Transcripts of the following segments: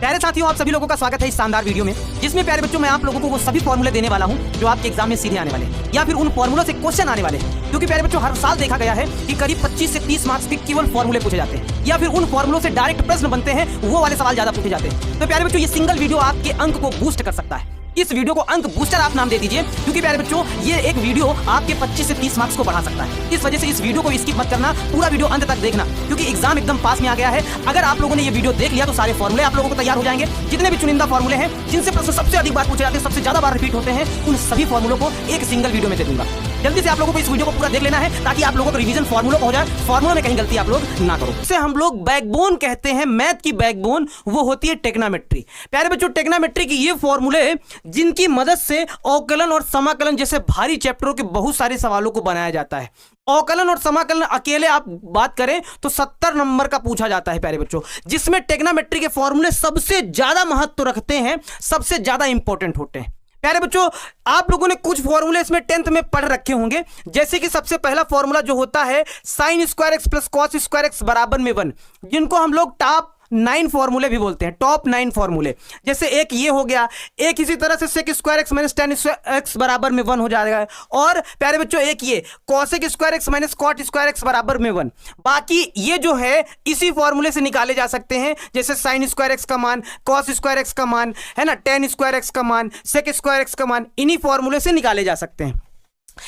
प्यारे साथियों, आप सभी लोगों का स्वागत है इस शानदार वीडियो में, जिसमें प्यारे बच्चों मैं आप लोगों को वो सभी फॉर्मूले देने वाला हूं जो आपके एग्जाम में सीधे आने वाले हैं या फिर उन फॉर्मूलों से क्वेश्चन आने वाले हैं। क्योंकि प्यारे बच्चों हर साल देखा गया है कि करीब 25 से 30 मार्क्स के केवल फॉर्मूले पूछे जाते हैं या फिर उन फॉर्मूलों से डायरेक्ट प्रश्न बनते हैं, वो वाले सवाल ज्यादा पूछे जाते हैं। तो प्यारे बच्चों ये सिंगल वीडियो आपके अंक को बूस्ट कर सकता है। इस वीडियो को अंक बूस्टर आप नाम दे दीजिए, क्योंकि प्यारे बच्चों ये एक वीडियो आपके 25 से 30 मार्क्स को बढ़ा सकता है। इस वजह से इस वीडियो को स्किप मत करना, पूरा वीडियो अंत तक देखना, क्योंकि एग्जाम एकदम पास में आ गया है। अगर आप लोगों ने ये वीडियो देख लिया तो सारे फॉर्मूले आप लोगों को तैयार हो जाएंगे। जितने भी चुनिंदा फॉर्मूले हैं जिनसे प्रश्न सबसे अधिक बार पूछे जाते हैं, सबसे ज्यादा बार रिपीट होते हैं, उन सभी फॉर्मूलों को एक सिंगल वीडियो में दे दूंगा। जल्दी से आप लोगों को इस वीडियो को पूरा देख लेना है ताकि आप लोगों को रिवीजन फॉर्मूलों को हो जाए, फॉर्मूलों में कहीं गलती आप लोग ना करो। इसे हम लोग बैकबोन कहते हैं, मैथ की बैकबोन वो होती है ट्रिग्नोमेट्री। प्यारे बच्चों ट्रिग्नोमेट्री की ये फॉर्मूले जिनकी मदद से अवकलन और समाकलन जैसे भारी चैप्टरों के बहुत सारे सवालों को बनाया जाता है। अवकलन और समाकलन अकेले आप बात करें तो 70 नंबर का पूछा जाता है प्यारे बच्चों, जिसमें ट्रिग्नोमेट्री के फॉर्मूले सबसे ज्यादा महत्व रखते हैं, सबसे ज्यादा इंपॉर्टेंट होते हैं। प्यारे बच्चों आप लोगों ने कुछ फॉर्मूले इसमें 10th में पढ़ रखे होंगे, जैसे कि सबसे पहला फॉर्मूला जो होता है sign square x plus cos square x बराबर में 1, जिनको हम लोग टॉप 9 फॉर्मूले भी बोलते हैं, टॉप 9 फॉर्मूले। जैसे एक ये हो गया, एक इसी तरह से sec square x minus tan x बराबर में 1 हो जाएगा, और प्यारे बच्चों एक ये cosec square x minus cot square x बराबर में 1। बाकी ये जो है इसी फॉर्मूले से निकाले जा सकते हैं, जैसे साइन स्क्वायर एक्स का मान, कॉस स्क्वायर एक्स का मान है ना, टेन स्क्वायर एक्स का मान, सेक स्क्वायर एक्स का मान, इन्हीं फॉर्मूले से निकाले जा सकते हैं।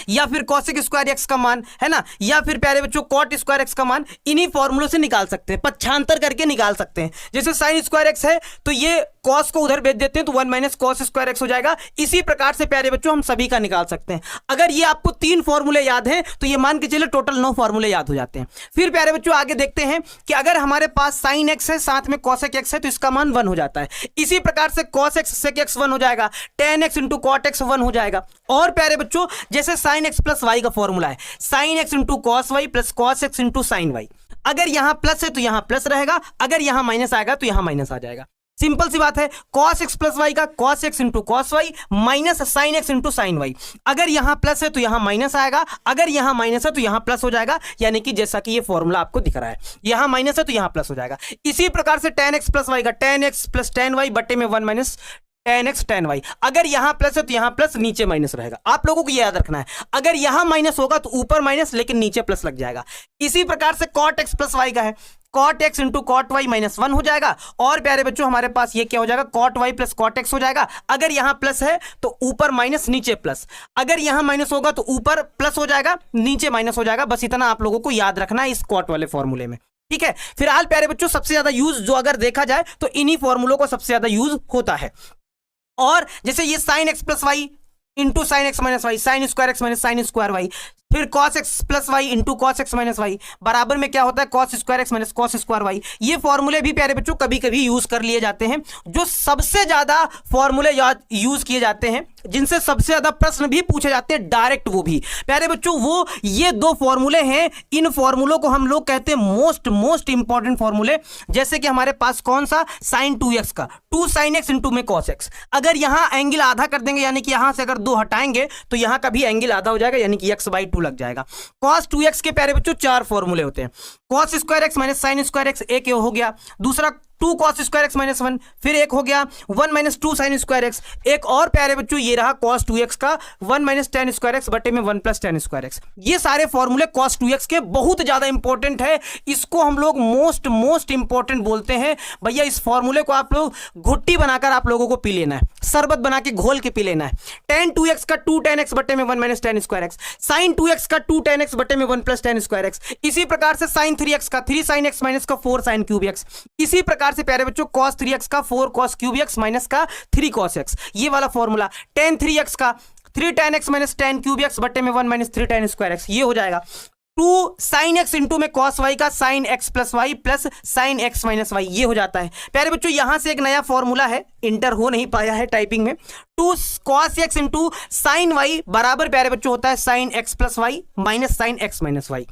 या फिर कॉसेक स्क्वायर एक्स का मान है ना, या फिर प्यारे बच्चों कॉट स्क्वायर एक्स का मान, इन्हीं फॉर्मूलों से निकाल सकते हैं, पक्षांतर करके निकाल सकते हैं। जैसे साइन स्क्वायर एक्स है तो ये कॉस को उधर भेज देते हैं तो 1 माइनस कॉस स्क्वायर एक्स हो जाएगा। इसी प्रकार से प्यारे बच्चों हम सभी का निकाल सकते हैं। अगर ये आपको 3 फॉर्मूले याद हैं तो ये मान के चलिए टोटल 9 फॉर्मूले याद हो जाते हैं। फिर प्यारे बच्चों आगे देखते हैं कि अगर हमारे पास साइन एक्स है साथ में कॉसेक एक्स है तो इसका मान 1 हो जाता है। इसी प्रकार से कॉस एक्स सेक एक्स 1 हो जाएगा, tan x into cot x 1 हो जाएगा। और प्यारे बच्चों जैसे साइन एक्स प्लस वाई का फॉर्मूला है, sine x into cos y plus cos x into sine y. अगर यहां प्लस है तो यहां प्लस रहेगा, अगर यहां माइनस आएगा तो यहां माइनस आ जाएगा। सिंपल सी बात है, कॉस एक्स प्लस वाई का cos x into cos y minus sine x into sine y. अगर यहां प्लस है तो यहां माइनस आएगा, अगर यहां माइनस है तो यहां प्लस हो जाएगा, यानी कि जैसा कि ये फॉर्मूला आपको दिख रहा है, यहां माइनस है तो यहां प्लस हो जाएगा। इसी प्रकार से टेन एक्स प्लस वाई का tan x plus tan y बटे में 1 minus tan x tan y. अगर यहां प्लस है तो यहां प्लस, नीचे माइनस रहेगा। आप लोगों को यह याद रखना है, अगर यहां माइनस होगा तो ऊपर माइनस लेकिन नीचे प्लस लग जाएगा। इसी प्रकार से कॉट एक्स प्लस वाई का है, cot x into cot y minus 1 हो जाएगा। और प्यारे बच्चों हमारे पास ये क्या हो जाएगा, cot y plus cot x हो जाएगा। अगर यहां प्लस है तो ऊपर माइनस नीचे प्लस, अगर यहां माइनस होगा तो ऊपर प्लस हो जाएगा, नीचे माइनस हो जाएगा। बस इतना आप लोगों को याद रखना है इस कॉट वाले फॉर्मूले में, ठीक है। फिलहाल प्यारे बच्चों सबसे ज्यादा यूज जो अगर देखा जाए तो इन्हीं फॉर्मूलों को सबसे ज्यादा यूज होता है। और जैसे ये sine x plus y into sine x minus y, sine square x minus sine square y, फिर cos x plus y into cos x minus y बराबर में क्या होता है, cos square x minus cos square y. ये फॉर्मूले भी प्यारे बच्चों कभी कभी यूज कर लिए जाते हैं। जो सबसे ज्यादा फॉर्मूले यूज किए जाते हैं, जिनसे सबसे ज्यादा प्रश्न भी पूछे जाते हैं डायरेक्ट, वो भी प्यारे बच्चों वो ये 2 फॉर्मूले हैं। इन फॉर्मूलों को हम लोग कहते हैं मोस्ट इंपॉर्टेंट फॉर्मूले। जैसे कि हमारे पास कौन सा, साइन 2x का 2 साइन एक्स इंटू में कॉस एक्स। अगर यहां एंगल आधा कर देंगे, यानी कि यहां से अगर 2 हटाएंगे तो यहां का भी एंगल आधा हो जाएगा, यानी कि x/2 लग जाएगा। cos 2x के प्यारे बच्चों 4 फॉर्मूले होते हैं। cos square x minus sine square x एक हो गया, दूसरा 2 cos स्क्वायर एक्स माइनस 1, फिर एक हो गया 1 माइनस 2 साइन स्क्वायर एक्स, एक और प्यारे बच्चों ये रहा cos 2x का 1 माइनस टेन स्क्वायर एक्स बटे में 1 प्लस टेन स्क्वायर एक्स। ये सारे फॉर्मूले cos 2x के बहुत ज्यादा इंपॉर्टेंट है। इसको हम लोग मोस्ट इंपॉर्टेंट बोलते हैं। भैया इस फॉर्मूले को आप लोग घुट्टी बनाकर आप लोगों को पी लेना है, शरबत बना के घोल के पी लेना है। tan 2x का 2 tan x बटे में 1 minus ten square x, sin 2x का 2 tan x बटे में 1 प्लस टेन स्क्वायर एक्स। इसी प्रकार से sin 3x का 3 sin x माइनस का 4 sin क्यूब x। इसी प्रकार से प्यारे बच्चों cos 3x का 4 cos क्यूब x माइनस का 3 cos x। ये वाला फॉर्मूला tan 3x का 3 tan x minus tan cube x बटे में 1 माइनस 3 tan स्क्वायर x, ये हो जाएगा 2 sin x इंटू में cos y का sin x plus y plus sin x minus y, ये हो जाता है। प्यारे बच्चों यहां से एक नया फॉर्मूला है, इंटर हो नहीं पाया है टाइपिंग में, 2 cos x into sin y बराबर प्यारे बच्चों होता है sin x plus y minus sin x minus y.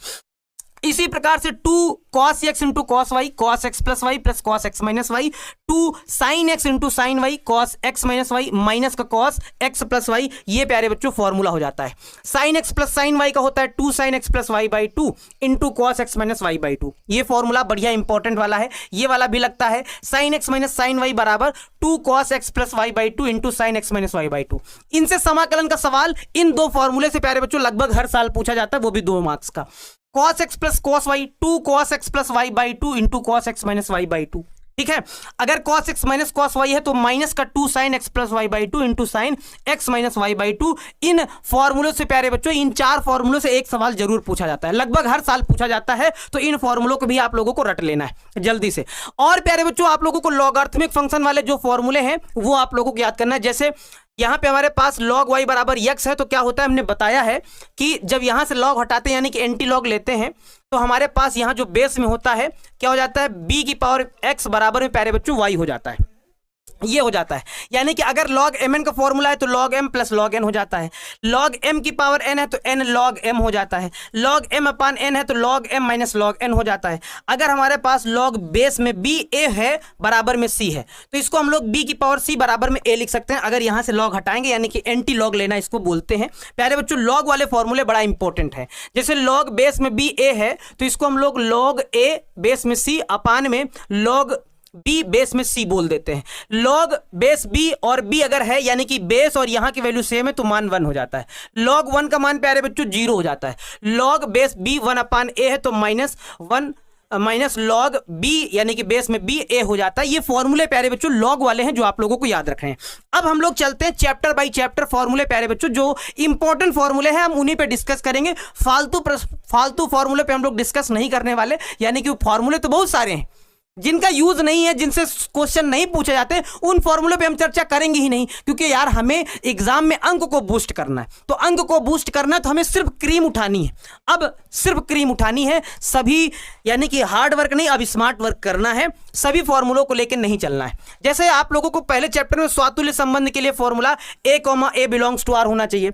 इसी प्रकार से 2 cos x into cos y, cos x plus y plus cos x minus y, 2 sin x into sine y, cos x minus y minus का cos x plus y, ये प्यारे बच्चों formula हो जाता है। sin x plus sine y का होता है 2 sin x plus y by 2 into cos x minus y by 2। ये फॉर्मूला बढ़िया इंपॉर्टेंट वाला है, ये वाला भी लगता है। sin x minus sine y बराबर 2 cos x plus y by 2 into sin x minus y by 2। इनसे समाकलन का सवाल इन दो फॉर्मूले से प्यारे बच्चों लगभग हर साल पूछा जाता है, वो भी 2 मार्क्स का। cos x plus cos y, 2 cos x plus y by 2 into cos x minus y by 2। ठीक है, अगर cos x minus cos y है तो माइनस का 2 sin x plus y by 2 into sin x minus y by 2। इन फॉर्मूलों से प्यारे बच्चों, इन 4 फॉर्मूलों से एक सवाल जरूर पूछा जाता है, लगभग हर साल पूछा जाता है, तो इन फॉर्मूलों को भी आप लोगों को रट लेना है जल्दी से। और प्यारे बच्चों, आप लोगों को लॉगरिथमिक फंक्शन वाले जो फॉर्मूले हैं वो आप लोगों को याद करना है। जैसे यहां पे हमारे पास log y बराबर x है, तो क्या होता है, हमने बताया है कि जब यहां से log हटाते हैं यानी कि एंटी लॉग लेते हैं, तो हमारे पास यहां जो बेस में होता है क्या हो जाता है, b की पावर x बराबर में प्यारे बच्चों y हो जाता है, ये हो जाता है। यानी कि अगर log mn का फॉर्मूला है तो log m plus log n हो जाता है, log m की पावर n है तो n log m हो जाता है, log m अपान n है तो log m minus log n हो जाता है। अगर हमारे पास log बेस में b a है बराबर में c है, तो इसको हम लोग b की पावर c बराबर में a लिख सकते हैं, अगर यहां से log हटाएंगे, यानी कि एंटी लॉग लेना इसको बोलते हैं। प्यारे बच्चों, log वाले फॉर्मूले बड़ा इंपॉर्टेंट है। जैसे log बेस में b a है तो इसको हम लोग log a बेस में c अपान में log b बेस में c बोल देते हैं। log बेस b और b अगर है यानी कि बेस और यहां की वैल्यू सेम है तो मान 1 हो जाता है। log 1 का मान प्यारे बच्चों 0 हो जाता है। log base b 1 upon a है तो माइनस 1 माइनस log b यानी कि बेस में b a हो जाता है। ये फॉर्मूले प्यारे बच्चों लॉग वाले हैं जो आप लोगों को याद रखने हैं। अब हम लोग चलते हैं चैप्टर बाय चैप्टर फॉर्मूले प्यारे बच्चों, जो इंपॉर्टेंट फॉर्मूले हैं हम उन्हीं पे डिस्कस करेंगे। फालतू फॉर्मूले पे हम लोग डिस्कस नहीं करने वाले, यानी कि फॉर्मूले तो बहुत सारे हैं जिनका यूज नहीं है, जिनसे क्वेश्चन नहीं पूछे जाते, उन फॉर्मूले पे हम चर्चा करेंगे ही नहीं, क्योंकि यार हमें एग्जाम में अंक को बूस्ट करना है। तो अंक को बूस्ट करना है तो हमें सिर्फ क्रीम उठानी है, अब सिर्फ क्रीम उठानी है, सभी यानी कि हार्ड वर्क नहीं, अब स्मार्ट वर्क करना है, सभी फॉर्मूलों को लेकर नहीं चलना है। जैसे आप लोगों को पहले चैप्टर में स्वातुल्य संबंध के लिए formula a, belongs to r होना चाहिए,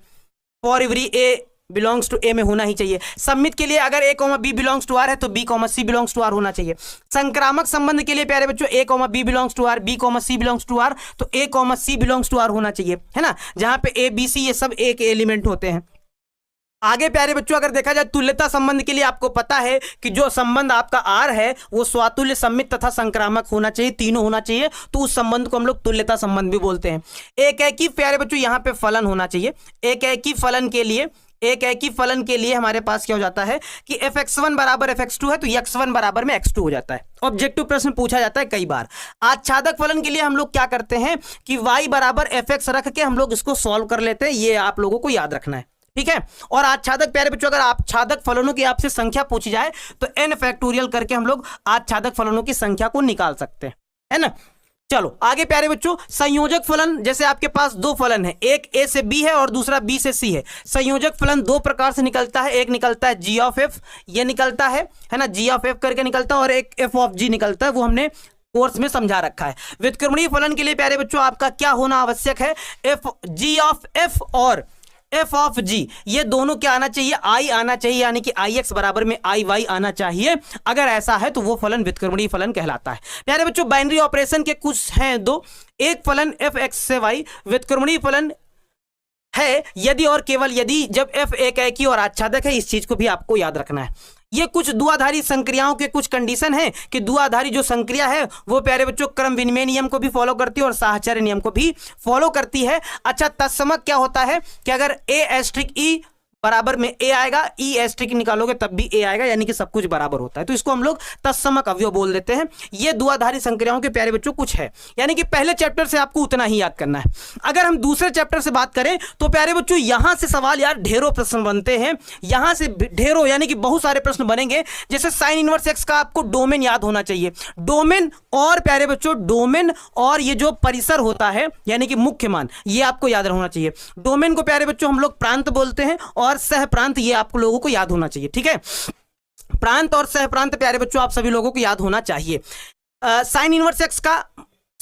for every a belongs to A में होना ही चाहिए। सम्मित के लिए अगर a, b belongs to r है तो b, c belongs to r होना चाहिए। संक्रामक संबंध के लिए प्यारे बच्चों a, b belongs to r, b, c belongs to r, तो a, c belongs to r होना चाहिए, है ना, जहां पे a, b, c ये सब एक एलिमेंट होते हैं। आगे प्यारे बच्चों अगर देखा जाए तुल्यता संबंध के लिए आपको पता है कि जो संबंध आपका आर है वो स्वातुल्य, सम्मित तथा संक्रामक होना चाहिए, तीनों होना चाहिए, तो उस संबंध को हम लोग तुल्यता संबंध भी बोलते हैं। एक है कि प्यारे बच्चों यहाँ पे फलन होना चाहिए। एक है कि फलन के लिए हमारे पास क्या हो जाता है कि fx1 बराबर fx2 है तो x1 बराबर में x2 हो जाता है। ऑब्जेक्टिव प्रश्न पूछा जाता है कई बार। आच्छादक फलन के लिए हम लोग क्या करते हैं कि y बराबर fx रख के हम लोग इसको सॉल्व कर लेते हैं, ये आप लोगों को याद रखना है, ठीक है। और आच्छादक प्यारे बच्चों, अगर आच्छादक फलनों की आपसे संख्या पूछी जाए तो n फैक्टोरियल करके हम लोग आच्छादक फलनों की संख्या को निकाल सकते हैं, है ना। चलो आगे प्यारे बच्चों, संयोजक फलन, जैसे आपके पास दो फलन है, एक a से b है और दूसरा b से c है। संयोजक फलन दो प्रकार से निकलता है, एक निकलता है g ऑफ f, ये निकलता है ना, g ऑफ f करके निकलता है, और एक f ऑफ g निकलता है, वो हमने कोर्स में समझा रखा है। व्युत्क्रमणीय फलन के लिए प्यारे बच्चों आपका क्या होना आवश्यक है, g ऑफ f और f ऑफ g, ये दोनों क्या आना चाहिए, i आना चाहिए, यानी कि ix बराबर में iy आना चाहिए। अगर ऐसा है तो वो फलन व्युत्क्रमणीय फलन कहलाता है। प्यारे बच्चों बाइनरी ऑपरेशन के कुछ हैं दो, एक फलन f(x) से y व्युत्क्रमणीय फलन है यदि और केवल यदि जब f एक एकी और आच्छादक है। इस चीज को भी आपको याद रखना है। ये कुछ द्विआधारी संक्रियाओं के कुछ कंडीशन है कि द्विआधारी जो संक्रिया है वो प्यारे बच्चों क्रम विनिमय नियम को भी फॉलो करती है और साहचर्य नियम को भी फॉलो करती है। अच्छा, तत्समक क्या होता है कि अगर a*e बराबर में a आएगा, e* निकालोगे तब भी a आएगा, यानी कि सब कुछ बराबर होता है, तो इसको हम लोग तत्समक अवयव बोल देते हैं। ये द्विआधारी संक्रियाओं के प्यारे बच्चों कुछ है, यानी कि पहले चैप्टर से आपको उतना ही याद करना है। अगर हम दूसरे चैप्टर से बात करें तो प्यारे बच्चों यहां से सवाल यार ढेरों प्रश्न बनते हैं, यहां से ढेरों यानी कि बहुत सारे प्रश्न बनेंगे। जैसे साइन इनवर्स x का आपको डोमेन याद होना चाहिए, डोमेन और प्यारे बच्चों डोमेन और ये जो परिसर होता है यानी कि मुख्य मान, ये आपको याद होना चाहिए। डोमेन को प्यारे बच्चों हम लोग प्रांत बोलते हैं और सह प्रांत, ये आप लोगों को याद होना चाहिए, ठीक है। प्रांत और सह प्रांत प्यारे बच्चों आप सभी लोगों को याद होना चाहिए। साइन इनवर्स x का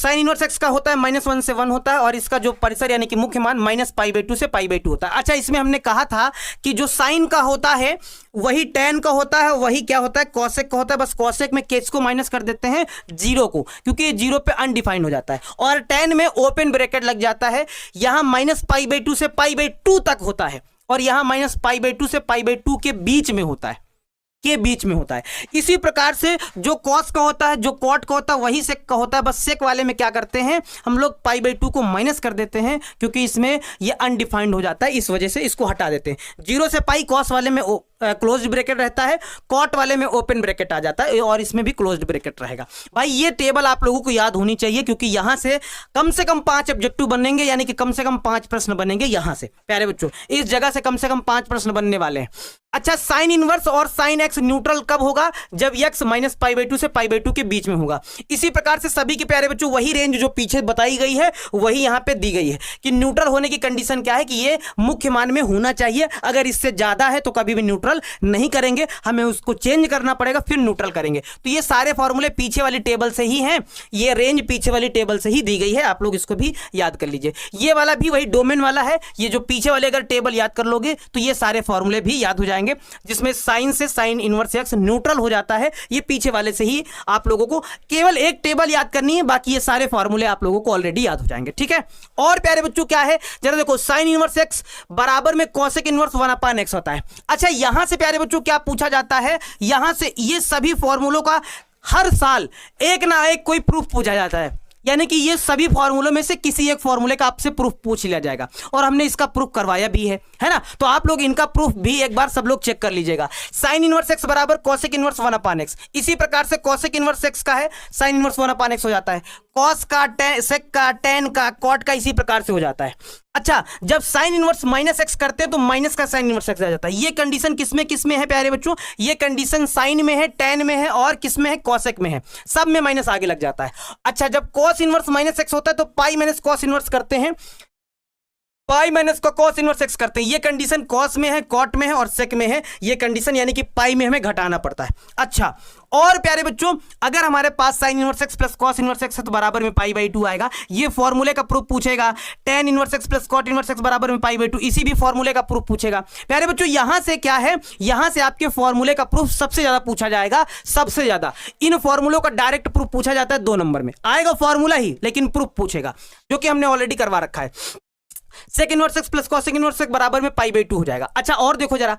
साइन इनवर्स एक्स का होता है -1 से 1 होता है, और इसका जो परिसर यानी कि मुख्य मान -π/2 से π/2 होता है। अच्छा, इसमें हमने कहा था कि जो साइन का होता है वही tan का होता है, वही क्या होता है कॉसेक का होता है। बस कॉसेक में केस को माइनस कर देते हैं 0 को, क्योंकि ये 0 पे अनडिफाइंड हो जाता है, और tan में ओपन ब्रैकेट लग जाता है। यहां -π/2 से π/2 तक होता है, और यहां -π/2 से π/2 के बीच में होता है, इसी प्रकार से जो कॉस का होता है, जो कॉट का होता है, वही सेक का होता है। बस सेक वाले में क्या करते हैं हम लोग π/2 को माइनस कर देते हैं, क्योंकि इसमें ये अनडिफाइंड हो जाता है, इस वजह से इसको हटा देते हैं। 0 से पाई कॉस वाले में क्लोज्ड ब्रैकेट रहता है, कॉट वाले में ओपन ब्रैकेट आ जाता है, और इसमें भी क्लोज्ड ब्रैकेट रहेगा। भाई ये टेबल आप लोगों को याद होनी चाहिए, क्योंकि यहां से कम 5 ऑब्जेक्टिव बनेंगे, यानी कि कम से कम 5 प्रश्न बनेंगे यहां से। प्यारे बच्चों, इस जगह से कम 5 प्रश्न बनने वाले हैं। अच्छा, साइन इनवर्स और साइन एक्स न्यूट्रल कब होगा? जब x -π/2 से π/2 के बीच में होगा। इसी प्रकार से सभी के प्यारे बच्चों वही रेंज जो पीछे बताई गई है वही यहां पे दी गई है, कि न्यूट्रल होने की कंडीशन क्या है कि ये मुख्य मान में होना चाहिए। अगर इससे ज्यादा है तो कभी भी न्यूट्रल नहीं करेंगे, हमें उसको चेंज करना पड़ेगा, फिर न्यूट्रल करेंगे। तो ये सारे फॉर्मूले पीछे वाली टेबल से ही हैं, ये रेंज पीछे वाली टेबल से ही दी गई है, आप लोग इसको भी याद कर लीजिए। ये वाला भी वही डोमेन वाला है, ये जो पीछे वाले अगर टेबल याद कर लोगे तो ये सारे फॉर्मूले भी याद हो जाएंगे, जिसमें साइन से साइन इनवर्स एक्स न्यूट्रल हो जाता है। ये पीछे वाले से ही आप लोगों को केवल एक टेबल याद करनी है, बाकी ये सारे फॉर्मूले आप लोगों को ऑलरेडी याद हो जाएंगे, ठीक है। और प्यारे बच्चों क्या है जरा देखो, साइन इनवर्स एक्स बराबर में कॉसेक इनवर्स 1/x होता है। अच्छा, यहां से प्यारे बच्चों क्या पूछा जाता है, यहां से ये सभी फॉर्मूलों का हर साल एक ना एक कोई प्रूफ पूछा जाता है, यानी कि ये सभी फॉर्मूलों में से किसी एक फॉर्मूले का आपसे प्रूफ पूछ लिया जाएगा, और हमने इसका प्रूफ करवाया भी है ना। तो आप लोग इनका प्रूफ भी एक बार सब लोग चेक कर लीजिएगा। साइन इनवर्स एक्स बराबर कॉसेक इनवर्स 1/x, इसी प्रकार से कॉसेक इनवर्स एक्स का है साइन इनवर्स 1/x हो जाता है, कॉस का, सेक का, टेन का, कॉट का इसी प्रकार से हो जाता है। अच्छा, जब साइन इनवर्स -x करते हैं तो माइनस का साइन इनवर्स एक्स आ जाता है। ये कंडीशन किसमें है प्यारे बच्चों? ये कंडीशन साइन में है, टेन में है, और किसमें है? कॉसेक में है। सब में माइनस आगे लग जाता है। अच्छा, जब कॉस इनवर्स -x होता है तो पाई माइनस कॉस इनवर्स करते हैं, पाई माइनस का कॉस इनवर्स एक्स करते हैं। ये कंडीशन कॉस में है, कॉट में है और सेक में है, ये कंडीशन यानी कि पाई में हमें घटाना पड़ता है। अच्छा, और प्यारे बच्चों अगर हमारे पास sine inverse x plus cos inverse x है तो बराबर में π/2 आएगा। ये फॉर्मूले का प्रूफ पूछेगा। Tan inverse x plus cot inverse x बराबर में π/2, इसी भी फॉर्मूले का प्रूफ पूछेगा। प्यारे बच्चों यहां से क्या है, यहां से आपके फॉर्मूले का प्रूफ सबसे ज्यादा पूछा जाएगा, सबसे ज्यादा। इन फॉर्मूलों का डायरेक्ट प्रूफ पूछा जाता है 2 नंबर में, आएगा फॉर्मूला ही लेकिन प्रूफ पूछेगा, जो कि हमने ऑलरेडी करवा रखा है। Sec inverse x plus cosec inverse x बराबर में π/2 हो जाएगा। अच्छा, और देखो जरा,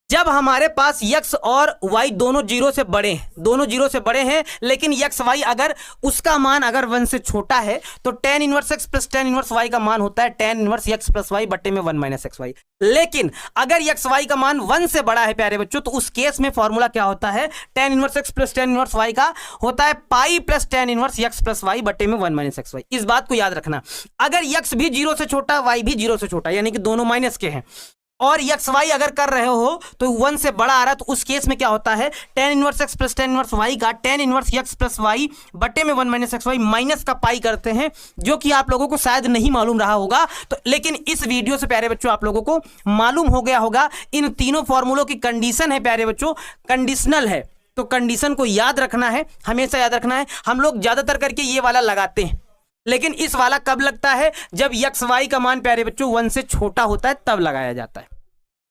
जब हमारे पास x और y दोनों 0 से बड़े हैं, दोनों 0 से बड़े हैं, लेकिन x y अगर उसका मान अगर 1 से छोटा है तो tan inverse x plus tan inverse y का मान होता है tan inverse x plus y बट्टे में 1 माइनस xy। लेकिन अगर x y का मान 1 से बड़ा है प्यारे बच्चों, तो उस केस में फॉर्मूला क्या होता है, tan inverse x plus tan inverse y का होता है pi plus tan inverse x plus y बट्टे में 1 माइनस xy। इस बात को याद रखना। अगर x भी 0 से छोटा, y भी 0 से छोटा, यानी कि दोनों माइनस के हैं, और एक्स वाई अगर कर रहे हो तो 1 से बड़ा आ रहा है, तो उस केस में क्या होता है, tan inverse x plus tan inverse y का tan inverse x plus y बटे में 1 माइनस xy माइनस का पाई करते हैं, जो कि आप लोगों को शायद नहीं मालूम रहा होगा, तो लेकिन इस वीडियो से प्यारे बच्चों आप लोगों को मालूम हो गया होगा। इन तीनों फॉर्मूलों की कंडीशन है प्यारे बच्चों, कंडीशनल है, तो कंडीशन को याद रखना है, हमेशा याद रखना है। हम लोग ज्यादातर करके ये वाला लगाते हैं, लेकिन इस वाला कब लगता है, जब एक्स वाई का मान प्यारे बच्चों 1 से छोटा होता है तब लगाया जाता है।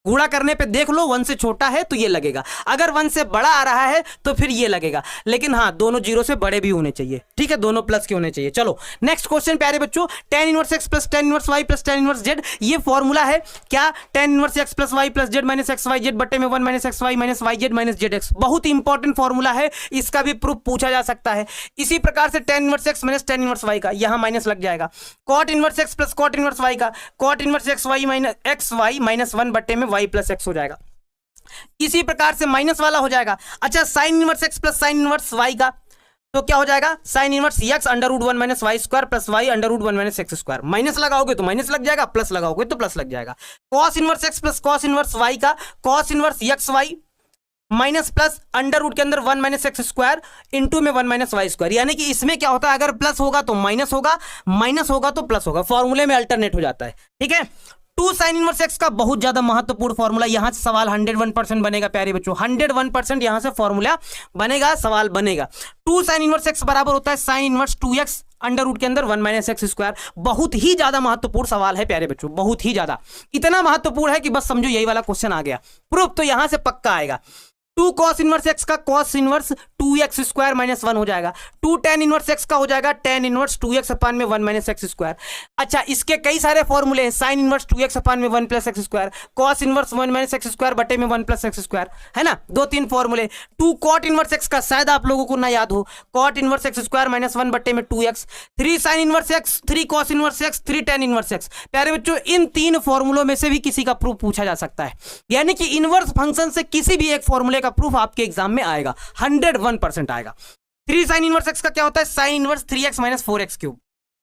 गुणा करने पे देख लो 1 से छोटा है तो ये लगेगा, अगर 1 से बड़ा आ रहा है तो फिर ये लगेगा, लेकिन हाँ दोनों 0 से बड़े भी होने चाहिए, ठीक है, दोनों प्लस के होने चाहिए। चलो नेक्स्ट क्वेश्चन प्यारे बच्चों, tan inverse x plus tan inverse y plus tan inverse z, ये फॉर्मूला है क्या, tan inverse x plus y plus z minus x y z बटे में 1 minus x y minus y z minus z x. बहुत important formula है, इसका भी proof पूछा जा सकता है। इसी प्रकार से tan inverse x minus tan inverse y का यहाँ माइनस लग जाएगा, cot inverse x plus cot inverse y का cot inverse x y minus x y minus 1 बटे में y प्लस एक्स हो जाएगा। इसी प्रकार से माइनस वाला हो जाएगा। अच्छा, sine inverse x plus sine inverse y का तो क्या हो जाएगा, sine inverse x under root 1 minus y square plus y under root 1 minus x square. Minus लगाओगे तो माइनस लग जाएगा, प्लस लगाओगे तो प्लस लग जाएगा। Cos inverse x plus cos inverse y का cos inverse x y minus plus under root के अंदर 1 माइनस एक्स स्क्वायर इंटू में 1 माइनस वाई स्क्वायर। यानी कि इसमें क्या होता है, अगर प्लस होगा तो माइनस होगा, माइनस होगा तो प्लस होगा, फॉर्मूले में अल्टरनेट हो जाता है, ठीक है। 2 sin इनवर्स x का बहुत ज्यादा महत्वपूर्ण फॉर्मूला, यहां से सवाल 101% बनेगा प्यारे बच्चों, 101% यहां से फॉर्मूला बनेगा, सवाल बनेगा। 2 sin इनवर्स x बराबर होता है sin inverse 2x under root के अंदर 1 माइनस एक्स स्क्वायर। बहुत ही ज्यादा महत्वपूर्ण सवाल है प्यारे बच्चों, बहुत ही ज्यादा, इतना महत्वपूर्ण है कि बस समझो यही वाला क्वेश्चन आ गया। प्रूफ तो यहां से पक्का आएगा। 2 cos इनवर्स x का cos inverse 2x square minus 1 हो जाएगा। 2 tan इनवर्स x का हो जाएगा tan इनवर्स 2x अपान में 1 माइनस एक्स स्क्वायर। अच्छा, इसके कई सारे फॉर्मूले हैं, sin इनवर्स 2x अपान में 1 plus x square, cos inverse 1 minus x square बटे में 1 प्लस एक्स स्क्वायर, है ना, 2-3 फॉर्मूले। 2 cot इनवर्स x का शायद आप लोगों को ना याद हो, cot inverse x square minus 1 बटे में 2x, 3 sin inverse x, 3 cos inverse x, 3 tan inverse x। प्यारे बच्चों, इन 3 फॉर्मूलों में से भी किसी का प्रूफ पूछा जा सकता है, यानी कि इनवर्स फंक्शन से किसी भी एक फॉर्मूले का प्रूफ आपके एग्जाम में आएगा, 101% आएगा। 3 sin इनवर्स x का क्या होता है, sin inverse 3x minus 4x cube.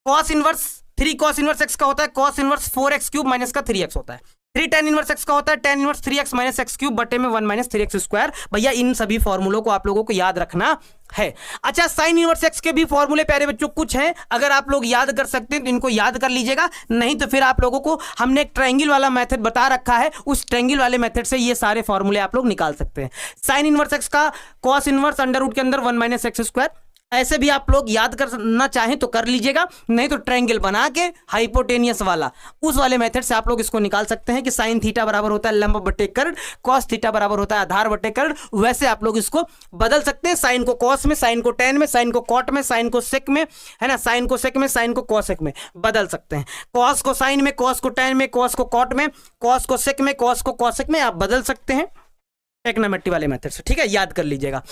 cos inverse 3 cos inverse x का होता है cos inverse 4x cube minus का 3x होता है। 3 tan इनवर्स x का होता है tan inverse 3x minus x cube बटे में 1 माइनस 3x स्क्वायर। भैया इन सभी फॉर्मूलों को आप लोगों को याद रखना है। अच्छा, sin इनवर्स x के भी फॉर्मूले प्यारे बच्चों कुछ हैं, अगर आप लोग याद कर सकते हैं तो इनको याद कर लीजिएगा, नहीं तो फिर आप लोगों को हमने एक ट्रायंगल वाला मेथड बता रखा है, उस ट्रायंगल वाले मेथड से ये सारे फॉर्मूले आप लोग निकाल सकते हैं। sin इनवर्स x का cos इनवर्स अंडर रूट के अंदर 1 माइनस एक्स स्क्वायर, ऐसे भी आप लोग याद करना चाहें तो कर लीजिएगा, नहीं तो ट्रायंगल बना के हाइपोटेनियस वाला उस वाले मेथड से आप लोग इसको निकाल सकते हैं कि साइन थीटा बराबर होता है लंब बटे कर्ण, कॉस थीटा बराबर होता है आधार बटे कर्ण। वैसे आप लोग इसको बदल सकते हैं, साइन को कॉस में, साइन को टेन में, साइन को कॉट में, साइन को सेक में, है ना, साइन को सेक में, साइन को कॉसेक में बदल सकते हैं। कॉस को साइन में, कॉस को टेन में, कॉस को कॉट में, कॉस को सेक में, कॉस को कॉसेक में आप बदल सकते हैं ट्रिग्नोमेट्री वाले मेथड से, ठीक है, याद कर लीजिएगा।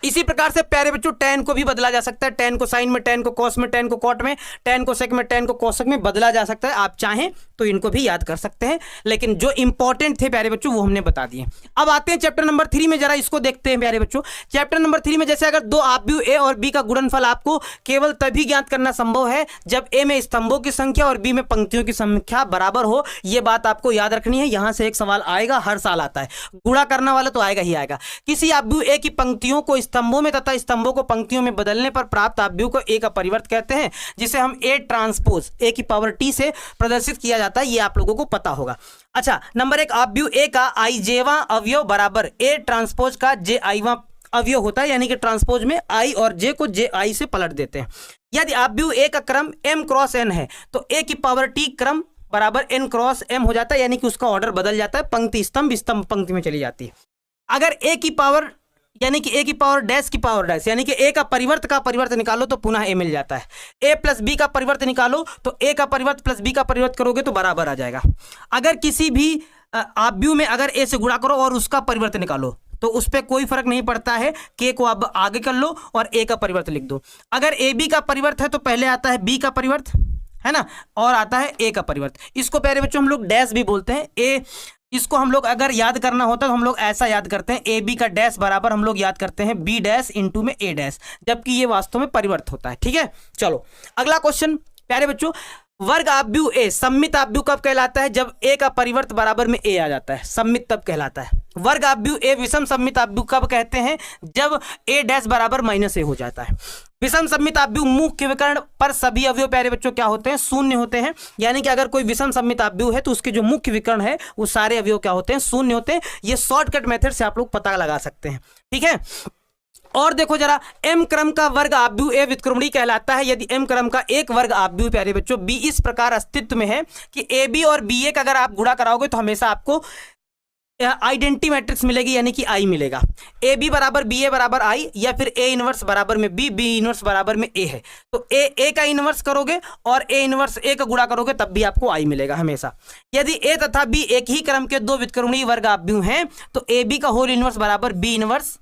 इसी प्रकार से प्यारे बच्चों tan को भी बदला जा सकता है, tan को साइन में, tan को कॉस में, tan को कॉट में, tan को सेक में, tan को कॉसेक में बदला जा सकता है। आप चाहें तो इनको भी याद कर सकते हैं, लेकिन जो इंपॉर्टेंट थे प्यारे बच्चों वो हमने बता दिए। अब आते हैं चैप्टर नंबर 3 में, जरा इसको देखते हैं प्यारे बच्चों। चैप्टर नंबर 3 में जैसे अगर दो आव्यूह ए और बी का गुणनफल आपको केवल तभी ज्ञात करना संभव है जब ए में स्तंभों की संख्या और बी में पंक्तियों की संख्या बराबर हो, यह बात आपको याद रखनी है। यहां से एक सवाल आएगा, हर साल आता है, गुणा करना वाला तो आएगा ही आएगा। किसी आव्यूह ए की पंक्तियों को स्तंभों में तथा स्तंभों को पंक्तियों में बदलने पर प्राप्त आव्यूह को ए का परिवर्त कहते हैं, जिसे हम ए ट्रांसपोज ए की पावर टी से प्रदर्शित किया जाता है, ये आप लोगों को पता होगा। अच्छा, नंबर 1, आव्यूह ए का आई जेवा अवयव बराबर ए ट्रांसपोज का जे आईवा अवयव होता है, यानी कि ट्रांसपोज में आई और जे को जे आई से पलट देते हैं। यदि आव्यूह ए का क्रम m क्रॉस n है तो ए की पावर टी क्रम बराबर n क्रॉस m हो जाता है, यानी कि उसका ऑर्डर बदल जाता है, पंक्ति स्तंभ स्तंभ पंक्ति में चली जाती है। अगर ए की पावर यानी कि ए की पावर डैश की पावर डैश, यानी कि ए का परिवर्त निकालो तो पुनः ए मिल जाता है। ए प्लस बी का परिवर्त निकालो तो ए का परिवर्त प्लस बी का परिवर्त करोगे तो बराबर आ जाएगा। अगर किसी भी आव्यूह में अगर ए से गुणा करो और उसका परिवर्त निकालो तो उस पर कोई फर्क नहीं पड़ता है, के को अब आगे कर लो और ए का परिवर्त लिख दो। अगर ए बी का परिवर्त है तो पहले आता है बी का परिवर्त, है ना, और आता है ए का परिवर्त। इसको प्यारे बच्चों हम लोग डैश भी बोलते हैं। ए इसको हम लोग अगर याद करना होता तो हम लोग ऐसा याद करते हैं, ए बी का डैश बराबर हम लोग याद करते हैं बी डैश इंटू में ए डैश, जबकि ये वास्तव में परिवर्त होता है। ठीक है, चलो अगला क्वेश्चन प्यारे बच्चों, वर्ग आव्यूह ए सममित आव्यूह कब कहलाता है? जब ए का परिवर्त बराबर में ए आ जाता है, सममित तब कहलाता है। वर्ग आव्यूह ए विषम सममित आव्यूह कब कहते हैं? जब ए डैश बराबर माइनस ए हो जाता है। विषम सममित आव्यूह मुख्य विकर्ण पर सभी अवयव प्यारे बच्चों क्या होते हैं? शून्य होते हैं। यानी कि अगर कोई विषम सममित आव्यूह है तो उसके जो मुख्य विकर्ण है वो सारे अवयव क्या होते हैं? शून्य होते हैं। ये शॉर्टकट मेथड से आप लोग पता लगा सकते हैं। ठीक है, और देखो जरा, m क्रम का वर्ग आव्यूह ए व्युत्क्रमणीय कहलाता है यदि m क्रम का एक वर्ग आव्यूह प्यारे बच्चों b इस प्रकार अस्तित्व में है कि ab और ba का अगर आप गुणा कराओगे तो हमेशा आपको आइडेंटिटी मैट्रिक्स मिलेगी, यानी कि आई मिलेगा। ए बी बराबर बी ए बराबर आई, या फिर ए इनवर्स बराबर में बी, बी इनवर्स बराबर में ए है तो ए का इनवर्स करोगे और ए इनवर्स ए का गुणा करोगे तब भी आपको आई मिलेगा हमेशा। यदि ए तथा बी एक ही क्रम के दो व्युत्क्रमणीय वर्ग आव्यूह हैं तो ए बी का होल इनवर्स बराबर बी इनवर्स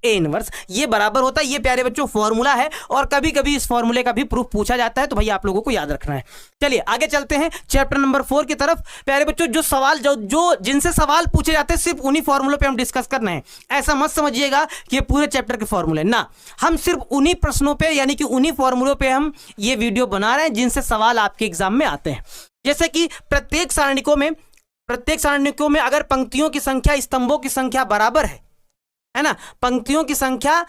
ए इनवर्स, ये बराबर होता है। ये प्यारे बच्चों फॉर्मूला है और कभी कभी इस फॉर्मूले का भी प्रूफ पूछा जाता है, तो भाई आप लोगों को याद रखना है। चलिए आगे चलते हैं चैप्टर नंबर 4 की तरफ। प्यारे बच्चों जो सवाल जो जिनसे सवाल पूछे जाते हैं सिर्फ उन्हीं फॉर्मूलों पे हम डिस्कस करना है। ऐसा मत समझिएगा कि ये पूरे चैप्टर के फॉर्मूले ना, हम सिर्फ उन्हीं प्रश्नों पे यानी कि उन्हीं फॉर्मूलों पे हम ये वीडियो बना रहे हैं जिनसे सवाल आपके एग्जाम में आते हैं। जैसे कि प्रत्येक सारणिकों में अगर पंक्तियों की संख्या स्तंभों की संख्या बराबर है ना, पंक्तियों की संख्या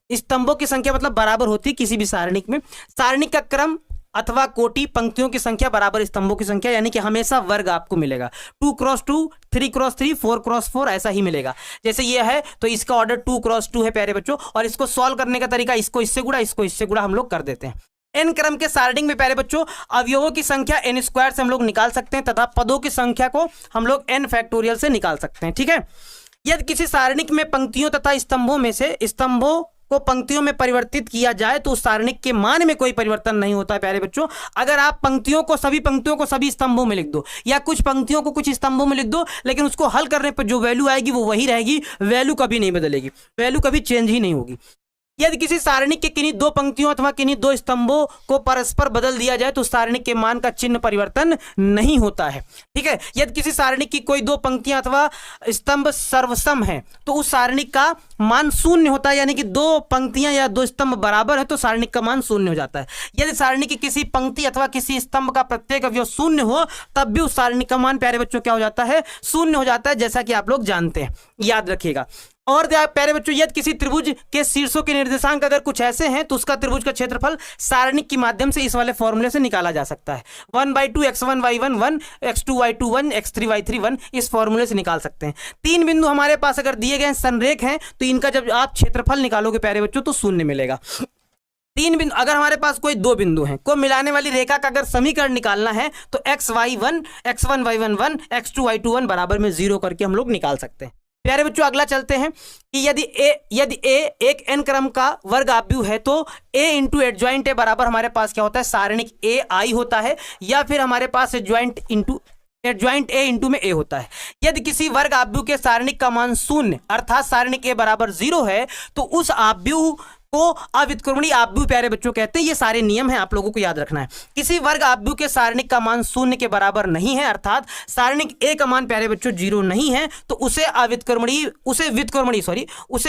स्तंभों की संख्या मतलब बराबर होती है किसी भी सारणिक में। सारणिक का क्रम अथवा कोटि पंक्तियों की संख्या बराबर स्तंभों की संख्या, यानी कि हमेशा वर्ग आपको मिलेगा 2x2, 3x3, 4x4 ऐसा ही मिलेगा। जैसे ये है तो इसका ऑर्डर 2x2 है प्यारे बच्चों, और इसको सॉल्व करने का तरीका इसको इससे गुणा, इसको इससे गुणा हम लोग कर देते हैं। n क्रम के सारणिक में प्यारे बच्चों अवयवों की संख्या n स्क्वायर से हम लोग निकाल सकते हैं तथा पदों की संख्या को हम लोग n फैक्टोरियल से निकाल सकते हैं। ठीक है, यदि किसी सारणिक में पंक्तियों तथा स्तंभों में से स्तंभों को पंक्तियों में परिवर्तित किया जाए तो उस सारणिक के मान में कोई परिवर्तन नहीं होता है प्यारे बच्चों। अगर आप पंक्तियों को सभी स्तंभों में लिख दो या कुछ पंक्तियों को कुछ स्तंभों में लिख दो, लेकिन उसको हल करने पर जो वैल्यू आएगी वो वही रहेगी, वैल्यू कभी नहीं बदलेगी, वैल्यू कभी चेंज ही नहीं होगी। यदि किसी सारणिक के किन्हीं दो पंक्तियों अथवा किन्हीं दो स्तंभों को परस्पर बदल दिया जाए तो सारणिक के मान का चिन्ह परिवर्तन नहीं होता है। ठीक है, यदि किसी सारणिक की कोई दो पंक्तियां अथवा स्तंभ सर्वसम है तो उस सारणिक का मान शून्य होता है, यानी कि दो पंक्तियां या दो स्तंभ बराबर है तो सारणिक का मान शून्य हो जाता है। यदि सारणिक की किसी पंक्ति अथवा किसी स्तंभ का प्रत्येक अवयव शून्य हो तब भी उस सारणिक का मान प्यारे बच्चों क्या हो जाता है, शून्य हो जाता है, जैसा कि आप लोग जानते हैं, याद रखिएगा। और प्यारे बच्चों यदि किसी त्रिभुज के शीर्षों के निर्देशांक अगर कुछ ऐसे हैं तो उसका त्रिभुज का क्षेत्रफल सारणिक के माध्यम से इस वाले फॉर्मूले से निकाला जा सकता है। 1/2 x1y1 1, x2y2 1, x3y3 1, इस फॉर्मूले से निकाल सकते हैं। तीन बिंदु हमारे पास अगर दिए गए संरेख हैं तो इनका जब आप क्षेत्रफल निकालोगे प्यारे बच्चों तो शून्य मिलेगा। तीन बिंदु, अगर हमारे पास कोई दो बिंदु हैं को मिलाने वाली रेखा का अगर समीकरण निकालना है तो xy1 x1y1 1, x2y2 1 बराबर में 0 करके हम लोग निकाल सकते हैं। प्यारे बच्चों अगला चलते हैं कि यदि a एक n क्रम का वर्ग आव्यूह है तो a इंटू एडजॉइंट a बराबर हमारे पास क्या होता है, सारणिक a i होता है, या फिर हमारे पास एडजॉइंट a इंटू में a होता है। यदि किसी वर्ग आव्यूह के सारणिक का मान शून्य अर्थात सारणिक a बराबर 0 है तो उस आव्यूह को अव्युत्क्रमणीय आव्यूह प्यारे बच्चों कहते हैं। ये सारे नियम हैं, आप लोगों को याद रखना है। किसी वर्ग आव्यूह के सारणिक का मान शून्य के बराबर नहीं है अर्थात सारणिक a का मान प्यारे बच्चों 0 नहीं है तो उसे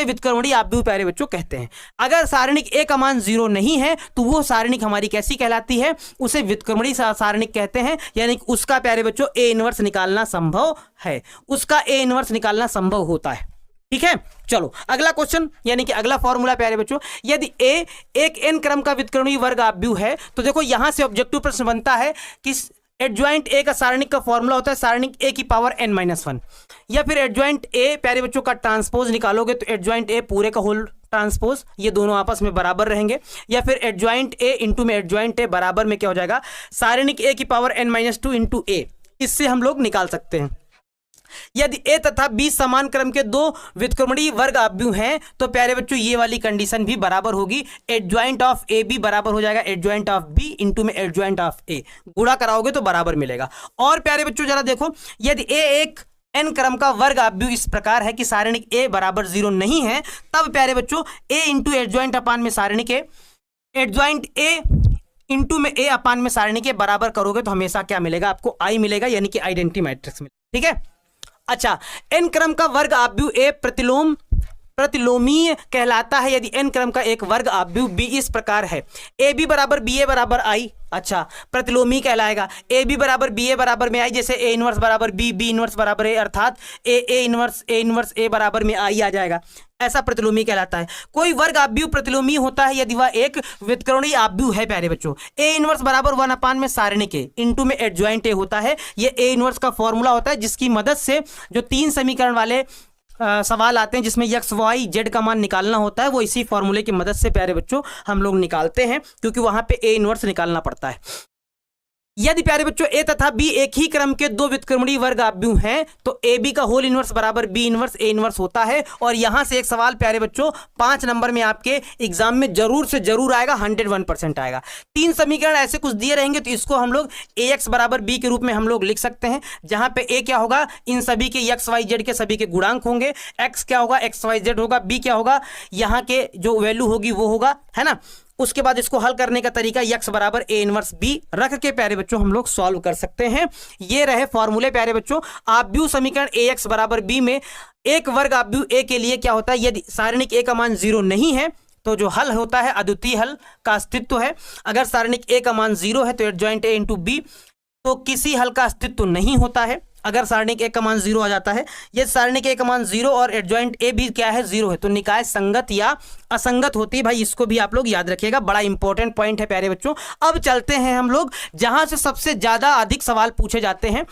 व्युत्क्रमणीय आव्यूह प्यारे बच्चों कहते हैं। अगर सारणिक a का मान 0 नहीं है तो वो सारणिक हमारी कैसी कहलाती है, उसे व्युत्क्रमणीय सारणिक कहते हैं, यानी उसका प्यारे बच्चों a इनवर्स निकालना संभव है, उसका a इनवर्स निकालना संभव होता है। ठीक है, चलो अगला क्वेश्चन यानी कि अगला फॉर्मूला प्यारे बच्चों, यदि a एक n क्रम का व्युत्क्रमणीय वर्ग आव्यूह है तो देखो यहां से ऑब्जेक्टिव प्रश्न बनता है कि एडजॉइंट a का सारणिक का फॉर्मूला होता है सारणिक a की पावर n-1, या फिर एडजॉइंट a प्यारे बच्चों का ट्रांसपोज निकालोगे तो एडजॉइंट a पूरे का होल ट्रांसपोज, ये दोनों आपस में बराबर रहेंगे, या फिर एडजॉइंट a इंटू में एडजॉइंट a बराबर में क्या हो जाएगा, सारणिक a की पावर n-2 इंटू a, इससे हम लोग निकाल सकते हैं। यदि a तथा b समान क्रम के दो व्युत्क्रमणीय वर्ग आव्यूह हैं तो प्यारे बच्चों ये वाली कंडीशन भी बराबर होगी, एडजॉइंट ऑफ ए बी बराबर हो जाएगा एडजॉइंट ऑफ b इंटू में एडजॉइंट ऑफ a, गुणा कराओगे तो बराबर मिलेगा। और प्यारे बच्चों जरा देखो, यदि a एक n क्रम का वर्ग आव्यूह इस प्रकार है कि सारणिक a बराबर 0 नहीं है तब प्यारे बच्चों a इंटू एडजॉइंट अपान में सारणिक a, एडजॉइंट a इंटू में a अपान में सारणिक a बराबर करोगे तो हमेशा क्या मिलेगा, आपको i मिलेगा, यानी कि आइडेंटिटी मैट्रिक्स मिलेगा। ठीक है, अच्छा n क्रम का वर्ग आव्यूह a प्रतिलोमीय कहलाता है यदि n क्रम का एक वर्ग आव्यूह b इस प्रकार है, ए बी बराबर बी ए बराबर आई, अच्छा प्रतिलोमी कहलाएगा। ए बी बराबर बी ए बराबर में आई, जैसे ए इनवर्स बराबर बी, बी इनवर्स बराबर ए, अर्थात ए इनवर्स ए बराबर में आई आ जाएगा, ऐसा प्रतिलोमी कहलाता है। कोई वर्ग आव्यूह प्रतिलोमी होता है यदि वह एक व्युत्क्रमणीय आव्यूह है प्यारे बच्चों। ए इनवर्स बराबर 1 अपान में सारणिक ए इंटू में एडजॉइंट ए होता है, ये ए इनवर्स का फॉर्मूला होता है जिसकी मदद से जो तीन समीकरण वाले सवाल आते हैं जिसमें x y z का मान निकालना होता है, वो इसी फॉर्मूले की मदद से प्यारे बच्चों हम लोग निकालते हैं, क्योंकि वहां पे a इनवर्स निकालना पड़ता है। यदि प्यारे बच्चों a तथा b एक ही क्रम के दो व्युत्क्रमणीय वर्ग आव्यूह हैं तो ए बी का होल इनवर्स बराबर बी इनवर्स ए इनवर्स होता है। और यहां से एक सवाल प्यारे बच्चों 5 नंबर में आपके एग्जाम में जरूर से जरूर आएगा, 101% आएगा। तीन समीकरण ऐसे कुछ दिए रहेंगे तो इसको हम लोग ax बराबर b के रूप में हम लोग लिख सकते हैं, जहां पे a क्या होगा, इन सभी के x y z के सभी के गुणांक होंगे, x क्या होगा x y z होगा, b क्या होगा यहाँ के जो वैल्यू होगी वो होगा, है ना। उसके बाद इसको हल करने का तरीका x बराबर a इनवर्स b रख के प्यारे बच्चों हम लोग सॉल्व कर सकते हैं। ये रहे फॉर्मूले प्यारे बच्चों। आव्यूह समीकरण ax बराबर b में एक वर्ग आव्यूह a के लिए क्या होता है, यदि सारणिक a का मान 0 नहीं है तो जो हल होता है अद्वितीय हल का अस्तित्व है। अगर सारणिक a का मान 0 है तो एडजॉइंट a इंटू b, तो किसी हल का अस्तित्व नहीं होता है। अगर सारणिक ए का मान 0 आ जाता है, ये सारणिक ए का मान 0 और एडजॉइंट ए भी क्या है 0 है, तो निकाय संगत या असंगत होती है। भाई इसको भी आप लोग याद रखिएगा, बड़ा इंपॉर्टेंट पॉइंट है प्यारे बच्चों। अब चलते हैं हम लोग जहां से सबसे ज्यादा अधिक सवाल पूछे जाते हैं,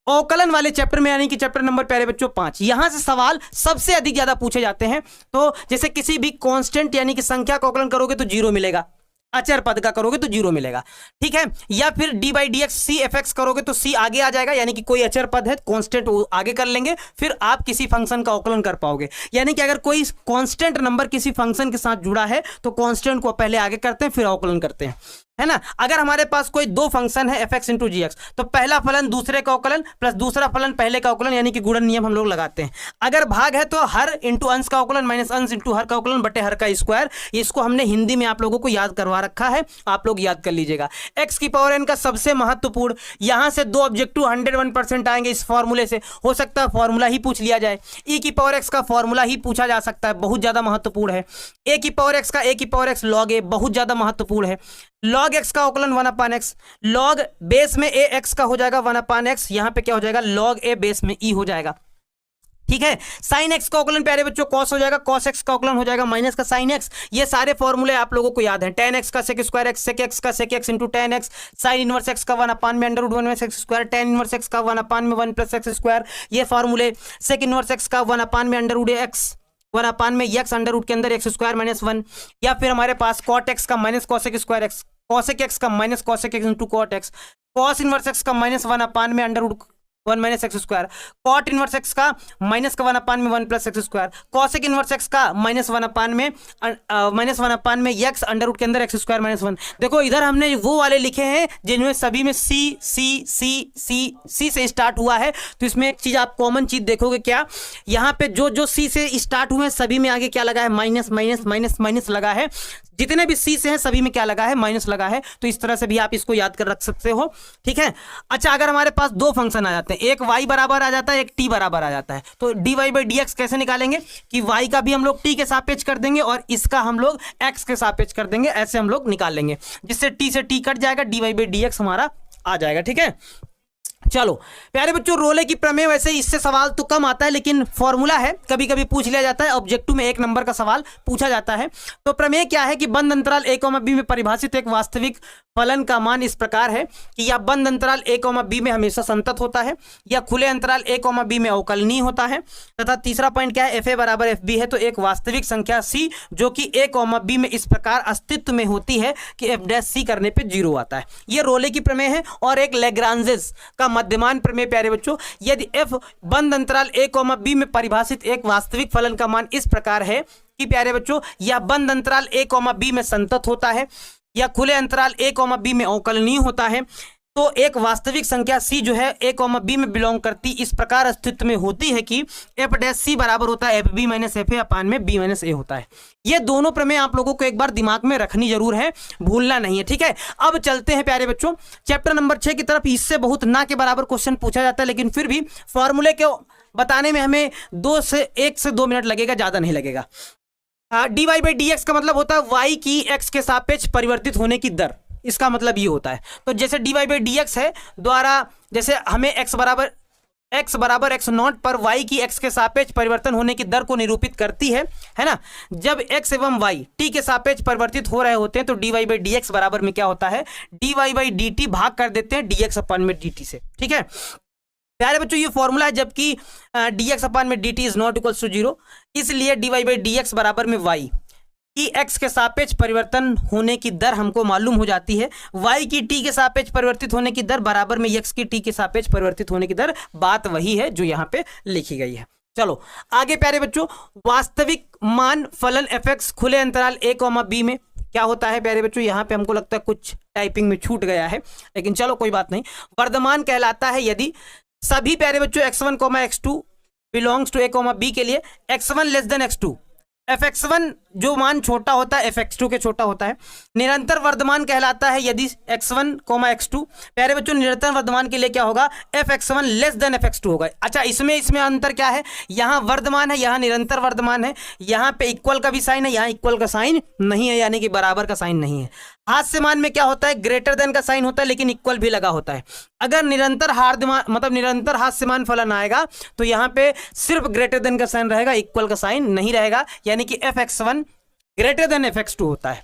अवकलन वाले चैप्टर में, यानी कि चैप्टर नंबर प्यारे बच्चों 5। यहां से सवाल सबसे अधिक ज्यादा पूछे जाते हैं। तो जैसे किसी भी कांस्टेंट यानी कि संख्या का अवकलन करोगे तो 0 मिलेगा, अचर पद का करोगे तो 0 मिलेगा, ठीक है। या फिर d by d x c f x करोगे तो सी आगे आ जाएगा, यानी कि कोई अचर पद है कांस्टेंट वो आगे कर लेंगे, फिर आप किसी फंक्शन का अवकलन कर पाओगे। यानी कि अगर कोई कांस्टेंट नंबर किसी फंक्शन के साथ जुड़ा है तो कांस्टेंट को पहले आगे करते हैं फिर अवकलन करते हैं, है ना। अगर हमारे पास कोई दो फंक्शन है एफ एक्स इंटू जी एक्स, तो पहला फलन दूसरे का अवकलन प्लस दूसरा फलन पहले का अवकलन, यानी कि गुणन नियम हम लोग लगाते हैं। अगर भाग है तो हर इंटू अंश का अवकलन माइनस अंश इंटू हर का अवकलन बटे हर का स्क्वायर। इसको हमने हिंदी में आप लोगों को याद करवा रखा है, आप लोग याद कर लीजिएगा। एक्स की पावर एन का सबसे महत्वपूर्ण, यहां से दो ऑब्जेक्टिव 101% आएंगे इस फॉर्मूले से। हो सकता है फॉर्मूला ही पूछ लिया जाए, ई की पावर एक्स का फॉर्मूला ही पूछा जा सकता है, बहुत ज्यादा महत्वपूर्ण है। ए की पावर एक्स का ए की पावर एक्स लॉग ए बहुत ज्यादा महत्वपूर्ण है। लॉग एक्स का अवकलन 1/x, लॉग बेस में ए एक्स का हो जाएगा 1/x, यहां पे क्या हो जाएगा लॉग ए बेस में ई हो जाएगा, ठीक है। साइन एक्स का अवकलन प्यारे बच्चों कॉस हो जाएगा, कॉस एक्स का अवकलन हो जाएगा माइनस का साइन एक्स। ये सारे फॉर्मूले आप लोगों को याद है। टेन एक्स का sec square x, sec x का sec x into tan x, sine inverse x का 1/में under root 1 x square, tan inverse x का 1/में 1 प्लस एक्स स्क्वायर। ये फॉर्मूले सेक इनवर्स एक्स का 1/में अंडर रूट एक्स, 1/में एक्स अंडर रूट के अंदर एक्स स्क्वायर माइनस 1। या फिर हमारे पास कॉट एक्स का minus cosec square x, cosec x का minus cosec x into cot x, cos inverse x का माइनस 1/में under root 1 minus x square, cot inverse x का माइनस का 1/में 1 plus x square, cosec inverse x का minus 1/में x under root के अंदर एक्स स्क्वायर माइनस 1। देखो इधर हमने वो वाले लिखे हैं जिनमें सभी में सी सी सी सी सी से स्टार्ट हुआ है। तो इसमें एक चीज आप कॉमन चीज देखोगे, क्या यहाँ पे जो जो सी से स्टार्ट हुए हैं सभी में आगे क्या लगा है माइनस माइनस माइनस माइनस लगा है। जितने भी सी से हैं सभी में क्या लगा है माइनस लगा है। तो इस तरह से भी आप इसको याद कर रख सकते हो, ठीक है। अच्छा अगर हमारे पास दो फंक्शन आ जाते हैं, एक y बराबर आ जाता है एक t बराबर आ जाता है, तो dy बाई डी एक्स कैसे निकालेंगे कि y का भी हम लोग t के सापेक्ष कर देंगे और इसका हम लोग x के सापेक्ष कर देंगे, ऐसे हम लोग निकाल लेंगे, जिससे t से t कट जाएगा, dy बाई डी एक्स हमारा आ जाएगा, ठीक है। चलो प्यारे बच्चों, रोले की प्रमेय वैसे इससे सवाल तो कम आता है, लेकिन फॉर्मूला है, कभी कभी पूछ लिया जाता है, ऑब्जेक्टिव में 1 नंबर का सवाल पूछा जाता है। तो प्रमेय क्या है कि बंद अंतराल a, b में परिभाषित एक वास्तविक फलन का मान इस प्रकार है कि या बंद अंतराल a, b में हमेशा संतत होता है, या खुले अंतराल a, b में अवकलनीय होता है, तथा तीसरा पॉइंट क्या है, fa बराबर fb है, तो एक वास्तविक संख्या c जो कि a, b में इस प्रकार अस्तित्व में होती है कि f डैश c करने पे 0 आता है। ये रोले की प्रमेय है। और एक लैग्रांजेस का मध्यमान प्रमेय प्यारे बच्चों, यदि f बंद अंतराल a, b में परिभाषित एक वास्तविक फलन का मान इस प्रकार है कि प्यारे बच्चों या बंद अंतराल a, b में संतत होता है, या खुले अंतराल a, b में अवकलनीय होता है, तो एक वास्तविक संख्या c जो है a, b में बिलोंग करती इस प्रकार अस्तित्व में होती है कि f डैश c बराबर होता है fb माइनस fa अपान में b माइनस a होता है। ये दोनों प्रमेय आप लोगों को एक बार दिमाग में रखनी जरूर है, भूलना नहीं है, ठीक है। अब चलते हैं प्यारे बच्चों चैप्टर नंबर 6 की तरफ। इससे बहुत ना के बराबर क्वेश्चन पूछा जाता है, लेकिन फिर भी फॉर्मूले को बताने में हमें 1 से 2 मिनट लगेगा, ज्यादा नहीं लगेगा। dy बाई डी एक्स का मतलब होता है y की x के सापेक्ष परिवर्तित होने की दर, इसका मतलब ये होता है। तो जैसे dy बाई डी एक्स है द्वारा, जैसे हमें x बराबर x नॉट पर y की x के सापेक्ष परिवर्तन होने की दर को निरूपित करती है ना। जब x एवं y t के सापेक्ष परिवर्तित हो रहे होते हैं तो dy बाई डी एक्स बराबर में क्या होता है, dy बाई डी टी भाग कर देते हैं dx अपान में dt से, ठीक है प्यारे बच्चों। ये फॉर्मूला है, जबकि dx अपान में dt is not equals to 0, इसलिए dy बाई डी एक्स बराबर में y की x के सापेक्ष परिवर्तन होने की दर हमको मालूम हो जाती है, y की t के सापेक्ष परिवर्तित होने की दर बराबर में x की t के सापेक्ष परिवर्तित होने की दर। बात वही है जो यहाँ पे लिखी गई है। चलो आगे प्यारे बच्चों, वास्तविक मान फलन fx खुले अंतराल a, b में क्या होता है प्यारे बच्चों, यहाँ पे हमको लगता है कुछ टाइपिंग में छूट गया है, लेकिन चलो कोई बात नहीं। वर्धमान कहलाता है यदि सभी प्यारे बच्चों x1, x2 belongs to a, b के लिए x1 less than x2, fx1 जो मान छोटा होता है f(x2) के छोटा होता है, निरंतर वर्धमान कहलाता है यदि x1, x2। प्यारे बच्चों निरंतर वर्धमान के लिए क्या होगा, f(x1) लेस देन f(x2) होगा। अच्छा इसमें अंतर क्या है, यहाँ वर्धमान है, यहाँ निरंतर वर्धमान है, यहाँ पे इक्वल का भी साइन है, यहाँ इक्वल का साइन नहीं है, यानी कि बराबर का साइन नहीं है। हास्यमान में क्या होता है, ग्रेटर देन का साइन होता है लेकिन इक्वल भी लगा होता है। अगर निरंतर निरंतर हास्यमान फलन आएगा तो यहाँ पे सिर्फ ग्रेटर देन का साइन रहेगा, इक्वल का साइन नहीं रहेगा, यानी कि f(x1) ग्रेटर देन f(x2) होता है।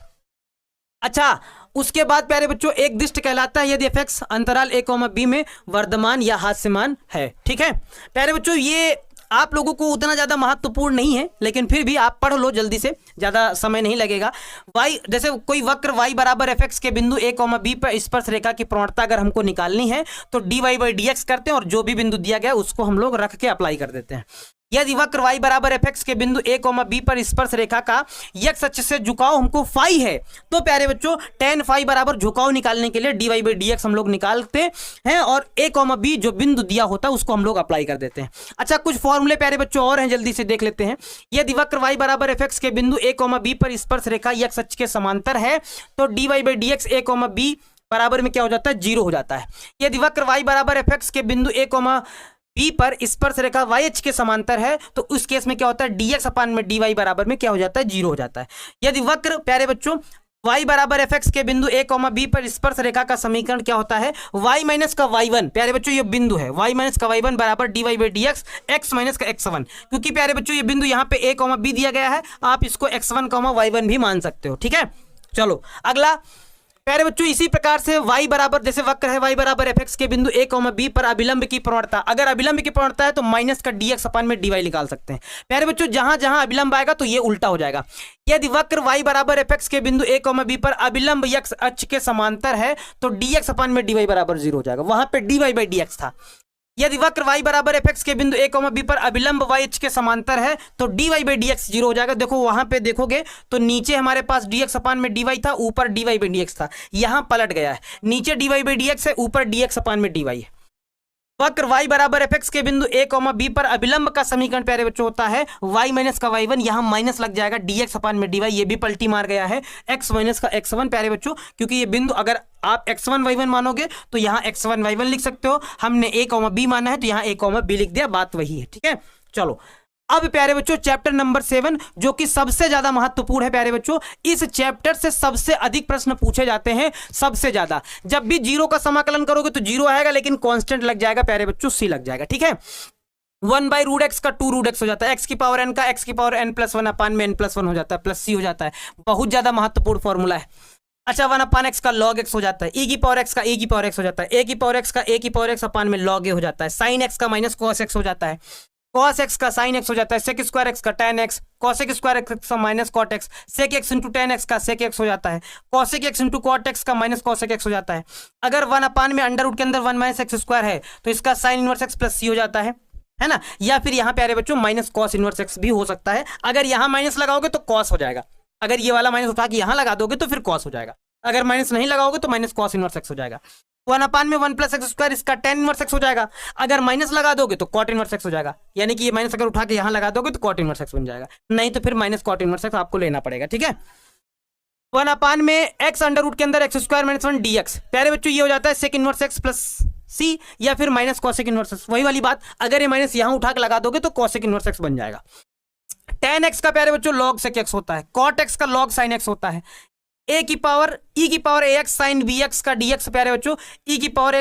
अच्छा उसके बाद प्यारे बच्चों एक दिष्ट कहलाता है यदि f(x) अंतराल a, b में वर्धमान या हास्यमान है। ठीक है प्यारे बच्चों, ये आप लोगों को उतना ज्यादा महत्वपूर्ण नहीं है, लेकिन फिर भी आप पढ़ लो जल्दी से, ज्यादा समय नहीं लगेगा। y जैसे कोई वक्र y बराबर f(x) के बिंदु a, b पर स्पर्श रेखा की प्रवणता अगर हमको निकालनी है तो dy/dx करते हैं और जो भी बिंदु दिया गया उसको हम लोग रख के अप्लाई कर देते हैं। यदि वक्र y बराबर f(x) के बिंदु a, b पर स्पर्श रेखा का x अक्ष से झुकाव हमको फाई है तो प्यारे बच्चों tan फाई बराबर झुकाव निकालने के लिए dy/dx हम लोग निकालते हैं और a, b जो बिंदु दिया होता है उसको हम लोग अप्लाई कर देते हैं। अच्छा कुछ फॉर्मूले प्यारे बच्चों और हैं, जल्दी से देख लेते हैं। यदि वक्र y बराबर f(x) के बिंदु a, b पर स्पर्श रेखा x अक्ष के समांतर है तो dy/dx a, b बराबर में क्या हो जाता है, 0 हो जाता है। यदि वक्र y बराबर f(x) के बिंदु a, b पर स्पर्श रेखा YH के समांतर है तो उस केस में क्या होता है, dx अपान में dy बराबर में क्या हो जाता है, 0 हो जाता है। यदि वक्र प्यारे बच्चों y बराबर f(x) के बिंदु a, b पर स्पर्श रेखा का समीकरण क्या होता है, y माइनस का y1, प्यारे बच्चों ये बिंदु है, y माइनस का y1 बराबर dy/dx x माइनस का x1। क्योंकि प्यारे बच्चों ये बिंदु यहाँ पे a, b दिया गया है, आप इसको x1, y1 भी मान सकते हो। ठीक है चलो अगला प्यारे बच्चों इसी प्रकार से y बराबर, जैसे वक्र है y बराबर f(x) के बिंदु a, b पर अभिलंब की प्रवणता, अगर अभिलंब की प्रवणता है तो माइनस का dx अपान में dy निकाल सकते हैं। प्यारे बच्चों जहां जहां अभिलंब आएगा तो ये उल्टा हो जाएगा। यदि वक्र y बराबर f(x) के बिंदु a, b पर अभिलंब x अक्ष के समांतर है तो dx अपान में dy बराबर 0 हो जाएगा, वहां पे dy/dx था। यदि वक्र y बराबर f(x) के बिंदु a, b पर अभिलंब yh के समांतर है तो dy/dx 0 हो जाएगा। देखो वहां पे देखोगे तो नीचे हमारे पास dx अपान में dy था, ऊपर dy/dx था, यहां पलट गया है, नीचे dy/dx है, ऊपर dx अपान में dy है। वक्र y बराबर f(x) के बिंदु a, b पर अभिलंब का समीकरण प्यारे बच्चों होता है y माइनस का y1, यहां माइनस लग जाएगा, dx अपान में dy, ये भी पलटी मार गया है, x माइनस का x1 प्यारे बच्चों, क्योंकि ये बिंदु अगर आप x1 y1 मानोगे तो यहाँ x1 y1 लिख सकते हो, हमने a, b माना है तो यहाँ a, b लिख दिया, बात वही है। ठीक है चलो अब प्यारे बच्चों चैप्टर नंबर 7 जो कि सबसे ज्यादा महत्वपूर्ण है प्यारे बच्चों, इस चैप्टर से सबसे अधिक प्रश्न पूछे जाते हैं, सबसे ज्यादा। जब भी 0 का समाकलन करोगे तो 0 आएगा लेकिन कांस्टेंट लग जाएगा प्यारे बच्चों, c लग जाएगा। ठीक है 1/√x का 2√x हो जाता है, x की पावर n का x की पावर n+1 अपान में n+1 हो जाता है, प्लस c हो जाता है, बहुत ज्यादा महत्वपूर्ण फॉर्मूला है। अच्छा 1/x का log x हो जाता है, e की पावर x का a की पावर x हो जाता है, a की पावर x का a की पावर x अपान में log a हो जाता है, sin x का माइनस cos x हो जाता है, cos x का sin x हो जाता है, sec स्क्वायर x का tan x, cosec square x का minus cot x, sec x into tan x का sec x हो जाता है, cosec x into cot x का माइनस cosec x हो जाता है। अगर 1 अपान में अंडर रूट के अंदर 1 माइनस x स्क्वायर है तो इसका sin inverse x plus c हो जाता है ना, या फिर यहाँ प्यारे बच्चों माइनस cos इनवर्स x भी हो सकता है। अगर यहाँ माइनस लगाओगे तो cos हो जाएगा, अगर ये वाला माइनस उठा के यहाँ लगा दोगे तो फिर cos हो जाएगा, अगर माइनस नहीं लगाओगे तो माइनस cos इनवर्स x हो जाएगा। 1 अपान में 1 प्लस एक्स स्क्वायर, इसका tan इनवर्स x हो जाएगा, अगर माइनस लगा दोगे तो cot इनवर्स x हो जाएगा, यानी कि ये माइनस अगर उठा के यहाँ लगा दोगे तो cot इनवर्स x बन जाएगा, नहीं तो फिर माइनस cot इनवर्स x आपको लेना पड़ेगा। ठीक है 1 अपान में x अंडर रूट के अंदर x स्क्वायर माइनस 1 dx, प्यारे बच्चों ये हो जाता है sec inverse x plus c या फिर माइनस cosec इनवर्स x, वही वाली बात, अगर ये माइनस यहाँ उठा के लगा दोगे तो cosec इनवर्स x बन जाएगा। tan x का प्यारे बच्चों log sec x होता है, cot x का log sin x होता है, e की पावर ax साइन bx का dx प्यारे बच्चों e की पावर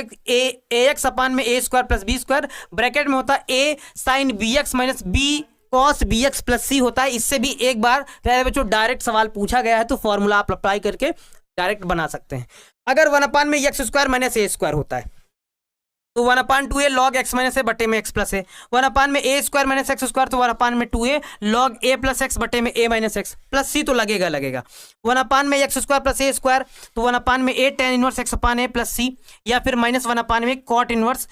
ax अपान में a square plus b square, bracket में होता है a sine bx minus b cos bx plus c होता है। इससे भी एक बार प्यारे बच्चों डायरेक्ट सवाल पूछा गया है तो फॉर्मूला आप अप्लाई करके डायरेक्ट बना सकते हैं। अगर 1 अपान में x square minus a square होता है तो 1 अपान 2a log x minus a बटे में x प्लस a, 1 अपान में a square minus x square तो 1 अपान में 2a log a plus x बटे में a minus x plus c तो लगेगा 1 अपान में x square plus a square तो 1 अपान में a tan inverse x upon a plus c, या फिर माइनस 1 अपान में cot इनवर्स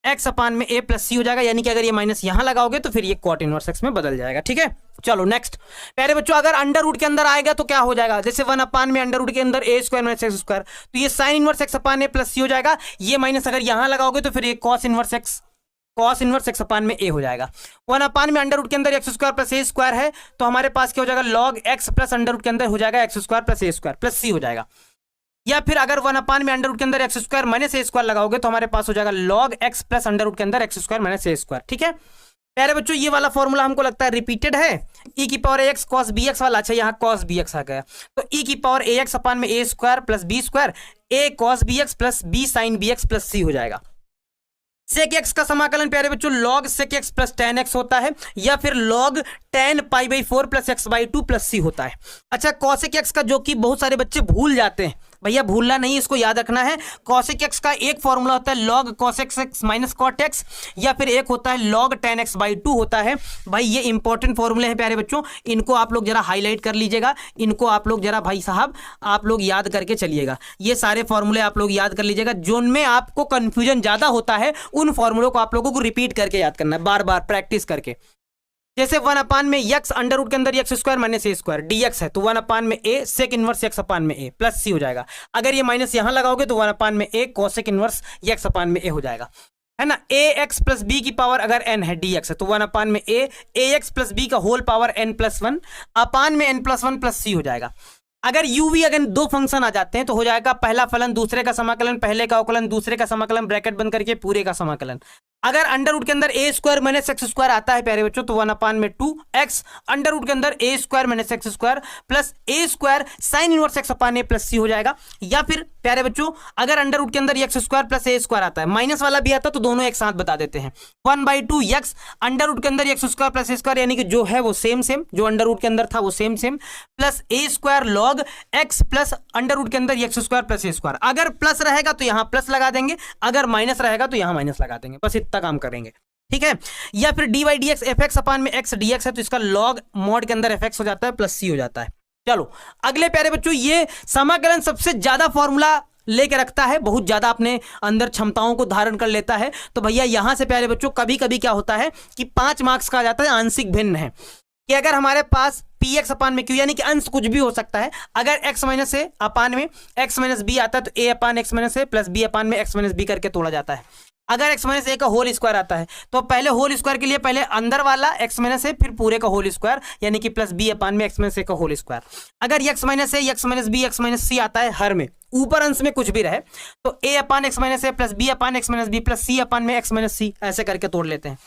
x अपान में a प्लस c हो जाएगा, यानी कि अगर ये माइनस यहाँ लगाओगे तो फिर ये cot इनवर्स x में बदल जाएगा। ठीक है चलो नेक्स्ट प्यारे बच्चों, अगर अंडर रूट के अंदर आएगा तो क्या हो जाएगा, जैसे 1 अपान में अंडर रूट के अंदर a square minus x square तो ये sign inverse x upon a plus c हो जाएगा, ये माइनस अगर यहाँ लगाओगे तो फिर ये cos inverse x cos inverse x upon में ए हो जाएगा। 1 अपान में अंडर रूट के अंदर एक्स स्क्वायर प्लस ए स्क्वायर है, तो हमारे पास क्या हो जाएगा, log x plus under root के अंदर हो जाएगा एक्स स्क्वायर प्लस ए स्क्वायर प्लस सी हो जाएगा। या फिर अगर 1 अपान में अंडर रूट के अंदर x square minus a square लगाओगे तो हमारे पास हो जाएगा log x plus under root के अंदर x square minus a square. ठीक है प्यारे बच्चों, ये वाला फॉर्मूला हमको लगता है रिपीटेड है। ई की power x cos B x वाला, अच्छा यहाँ कॉस बी एक्स आ गया, तो ई की पावर ए एक्स अपान में A square plus B square A cos B x plus B sine B x plus सी हो जाएगा। सेक एक्स का समाकलन प्यारे बच्चों log sec x plus tan x होता है, या फिर log tan pi by 4 plus x by 2 plus C होता है। अच्छा कॉसेक एक्स का जो कि बहुत सारे बच्चे भूल जाते हैं, भैया भूलना नहीं, इसको याद रखना है। कॉसेक एक्स का एक फॉर्मूला होता है log cosec x minus cot x, या फिर एक होता है लॉग टेन एक्स बाई 2 होता है। भाई ये इंपॉर्टेंट फॉर्मूले हैं प्यारे बच्चों, इनको आप लोग जरा हाईलाइट कर लीजिएगा, इनको आप लोग जरा भाई साहब आप लोग याद करके चलिएगा। ये सारे फॉर्मूले आप लोग याद कर लीजिएगा, जिनमें आपको कंफ्यूजन ज्यादा होता है उन फॉर्मूलों को आप लोगों को रिपीट करके याद करना है, बार बार प्रैक्टिस करके। जैसे 1 अपान में यक्स अंडर रूट के अंदर x square minus a square dx है, तो 1 अपान में ए सेक इनवर्स एक्स अपान में ए प्लस सी हो जाएगा। अगर ये माइनस यहां लगाओगे तो 1 अपान में ए कोसेक इनवर्स एक्स अपान में ए हो जाएगा, है ना। ए एक्स प्लस बी की पावर अगर एन है डीएक्स है, तो 1 अपान में ए एक्स प्लस बी का होल पावर एन प्लस 1 अपान में एन प्लस 1 प्लस सी हो जाएगा। अगर यूवी अगर दो फंक्शन आ जाते हैं तो हो जाएगा पहला फलन दूसरे का समाकलन, पहले का अवकलन दूसरे का समाकलन, ब्रैकेट बंद करके पूरे का समाकलन। अगर अंडर रूट के अंदर A square minus x square आता है प्यारे बच्चों, तो 1 अपान में 2 एक्स अंडर रूट के अंदर A square minus x square plus A square sine inverse x upon A plus सी हो जाएगा। या फिर प्यारे बच्चों अगर अंडर रूट के अंदर एक्स स्क्वायर प्लस ए स्क्वायर आता है, माइनस वाला भी आता है तो दोनों एक साथ बता देते हैं। 1/2 एक्स अंडर रूट के अंदर एक्स स्क्वायर प्लस ए स्क्वायर, यानी कि जो है वो सेम जो अंडर रूट के अंदर था वो सेम प्लस ए square log x plus under root के अंदर एक्स स्क्वायर प्लस ए स्क्वायर। अगर प्लस रहेगा तो यहां प्लस लगा देंगे, अगर माइनस रहेगा तो यहां माइनस लगा देंगे, बस इतना काम करेंगे। ठीक है, या फिर D Y D X F X upon में एक्स डी एक्स है, तो इसका लॉग मॉड के अंदर एफ एक्स हो जाता है प्लस सी हो जाता है। चलो अगले प्यारे बच्चों, ये समाकलन सबसे ज्यादा फॉर्मूला लेके रखता है, बहुत ज्यादा अपने अंदर क्षमताओं को धारण कर लेता है। तो भैया यहां से प्यारे बच्चों कभी कभी क्या होता है कि 5 मार्क्स का आ जाता है आंशिक भिन्न है, कि अगर हमारे पास पी एक्स अपान में क्यू, यानी कि अंश कुछ भी हो सकता है, अगर एक्स माइनस ए अपान में एक्स माइनस बी आता है तो a upon x minus a plus b upon में एक्स माइनस बी करके तोड़ा जाता है। अगर एक्स माइनस ए का होल स्क्वायर आता है तो पहले होल स्क्वायर के लिए पहले अंदर वाला एक्स माइनस ए फिर पूरे का होल स्क्वायर, यानी कि प्लस बी अपान में एक्स माइनस ए का होल स्क्वायर। अगर x minus A x minus B x minus C आता है हर में, ऊपर अंश में कुछ भी रहे, तो a upon x minus a plus b upon x minus b plus c upon में एक्स माइनस सी, ऐसे करके तोड़ लेते हैं।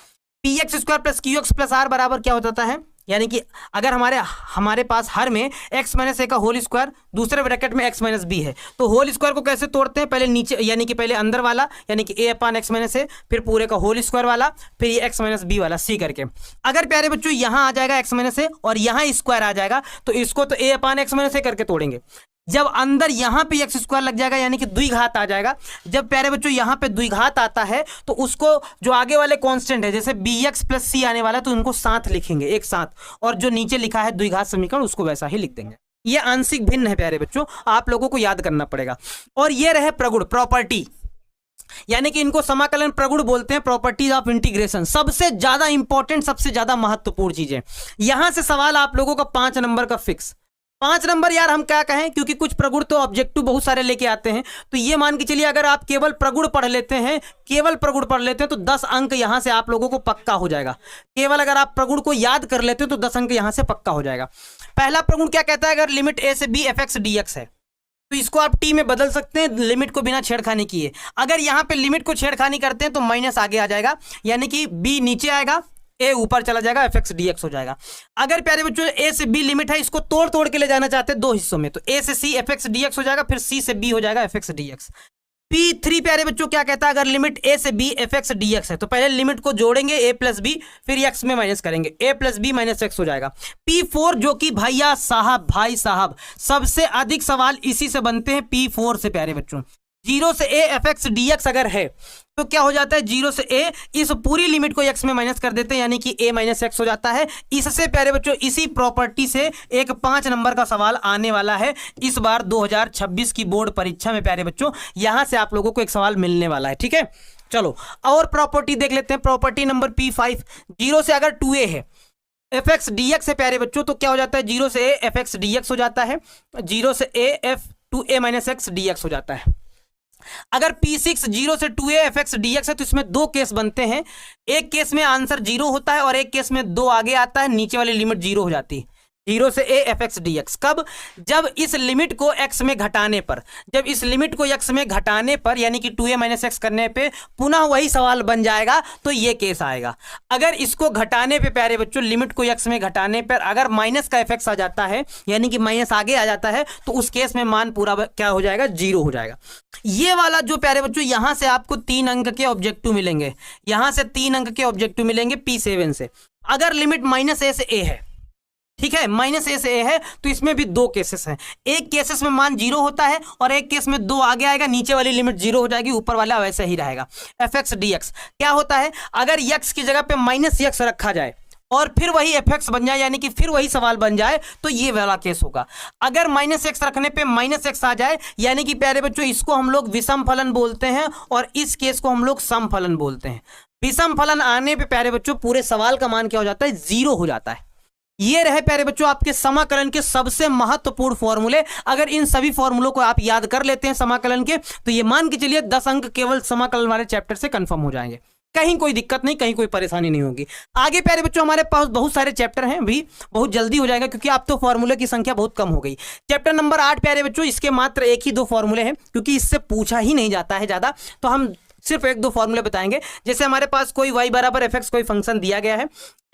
P x square plus q x plus r बराबर क्या हो जाता है, यानी कि अगर हमारे पास हर में एक्स माइनस ए का होल स्क्वायर दूसरे ब्रैकेट में एक्स माइनस बी है, तो होल स्क्वायर को कैसे तोड़ते हैं, पहले नीचे यानी कि पहले अंदर वाला यानी कि ए अपान एक्स माइनस ए, फिर पूरे का होल स्क्वायर वाला, फिर ये एक्स माइनस बी वाला सी करके। अगर प्यारे बच्चों यहाँ आ जाएगा एक्स माइनस ए और यहाँ स्क्वायर आ जाएगा, तो इसको तो ए अपान एक्स माइनस ए करके तोड़ेंगे। जब अंदर यहां पे एक्स स्क्वायर लग जाएगा यानी कि द्विघात आ जाएगा, जब प्यारे बच्चों यहां पे द्विघात आता है तो उसको जो आगे वाले कांस्टेंट है जैसे बी एक्स प्लस सी आने वाला है तो उनको साथ लिखेंगे एक साथ, और जो नीचे लिखा है द्विघात समीकरण उसको वैसा ही लिख देंगे। ये आंशिक भिन्न है प्यारे बच्चों, आप लोगों को याद करना पड़ेगा। और ये रहे प्रगुण प्रॉपर्टी, यानी कि इनको समाकलन प्रगुण बोलते हैं, प्रॉपर्टीज ऑफ इंटीग्रेशन। सबसे ज्यादा इंपॉर्टेंट सबसे ज्यादा महत्वपूर्ण चीजें, यहां से सवाल आप लोगों का 5 नंबर का फिक्स। 5 नंबर यार हम क्या कहें, क्योंकि कुछ प्रगुण तो ऑब्जेक्टिव बहुत सारे लेके आते हैं, तो ये मान के चलिए अगर आप केवल प्रगुण पढ़ लेते हैं, केवल प्रगुण पढ़ लेते हैं तो 10 अंक यहां से आप लोगों को पक्का हो जाएगा। केवल अगर आप प्रगुण को याद कर लेते हैं तो 10 अंक यहां से पक्का हो जाएगा। पहला प्रगुण क्या कहता है, अगर लिमिट ए से b f x d x है तो इसको आप टी में बदल सकते हैं लिमिट को बिना छेड़खानी किए। अगर यहां पे लिमिट को छेड़खानी करते हैं तो माइनस आगे आ जाएगा, यानी कि बी नीचे आएगा ए ऊपर चला जाएगा, एफ एक्स डी एक्स हो जाएगा। अगर प्यारे बच्चों ए से बी लिमिट है, इसको तोड़ तोड़ के ले जाना चाहते हैं 2 हिस्सों में, तो ए से c f x d x हो जाएगा, फिर सी से बी हो जाएगा F x d x. P3 प्यारे बच्चों क्या कहता है, अगर लिमिट ए से b f x d x है तो पहले लिमिट को जोड़ेंगे ए प्लस बी, फिर एक्स में माइनस करेंगे, a plus b minus x हो जाएगा। P4 जो कि भैया साहब भाई साहब सबसे अधिक सवाल इसी से बनते हैं, P4 से प्यारे बच्चों। 0 से A F x d x अगर है तो क्या हो जाता है, 0 से ए इस पूरी लिमिट को x में माइनस कर देते हैं, यानी कि a माइनस एक्स हो जाता है। इससे प्यारे बच्चों इसी प्रॉपर्टी से एक 5 नंबर का सवाल आने वाला है इस बार 2026 की बोर्ड परीक्षा में प्यारे बच्चों, यहां से आप लोगों को एक सवाल मिलने वाला है। ठीक है, चलो और प्रॉपर्टी देख लेते हैं। प्रॉपर्टी नंबर P5, 0 से अगर 2a है एफ एक्स डी एक्स है प्यारे बच्चों, तो क्या हो जाता है, 0 से A F x d x हो जाता है, 0 से A F 2a minus x d x हो जाता है। अगर P6 0 से 2a fx dx है तो इसमें दो केस बनते हैं। एक केस में आंसर 0 होता है और एक केस में 2 आगे आता है, नीचे वाली लिमिट 0 हो जाती है। 0 से a fx dx कब? जब इस लिमिट को x में घटाने पर, जब इस लिमिट को x में घटाने पर यानी कि 2a माइनस एक्स करने पे पुनः वही सवाल बन जाएगा, तो ये केस आएगा। अगर इसको घटाने पे प्यारे बच्चों, लिमिट को x में घटाने पर अगर माइनस का fx आ जाता है यानी कि माइनस आगे आ जाता है, तो उस केस में मान पूरा क्या हो जाएगा? 0 हो जाएगा। ये वाला जो प्यारे बच्चों, यहां से आपको 3 अंक के ऑब्जेक्टिव मिलेंगे, यहां से 3 अंक के ऑब्जेक्टिव मिलेंगे P7 से। अगर लिमिट माइनस a से a है, ठीक है, माइनस a से a है, तो इसमें भी दो केसेस हैं। एक केसेस में मान 0 होता है और एक केस में 2 आगे आएगा, नीचे वाली लिमिट 0 हो जाएगी, ऊपर वाला वैसे ही रहेगा। fx dx क्या होता है? अगर x की जगह पे माइनस x रखा जाए और फिर वही fx बन जाए यानी कि फिर वही सवाल बन जाए, तो ये वाला केस होगा। अगर माइनस x रखने पे माइनस x आ जाए यानी कि प्यारे बच्चों, इसको हम लोग विषम फलन बोलते हैं और इस केस को हम लोग सम फलन बोलते हैं। विषम फलन आने पे प्यारे बच्चों, पूरे सवाल का मान क्या हो जाता है? 0 हो जाता है। ये रहे प्यारे बच्चों आपके समाकलन के सबसे महत्वपूर्ण फॉर्मूले। अगर इन सभी फॉर्मूलों को आप याद कर लेते हैं समाकलन के, तो ये मान के चलिए 10 अंक केवल समाकलन वाले चैप्टर से कंफर्म हो जाएंगे। कहीं कोई दिक्कत नहीं, कहीं कोई परेशानी नहीं होगी। आगे प्यारे बच्चों हमारे पास बहुत सारे चैप्टर हैं, भी बहुत जल्दी हो जाएगा क्योंकि अब तो फॉर्मूले की संख्या बहुत कम हो गई। चैप्टर नंबर 8 प्यारे बच्चों, इसके मात्र 1 ही 2 फॉर्मूले हैं क्योंकि इससे पूछा ही नहीं जाता है ज्यादा, तो हम सिर्फ 1-2 फॉर्मूले बताएंगे। जैसे हमारे पास कोई y बराबर fx कोई फंक्शन दिया गया है,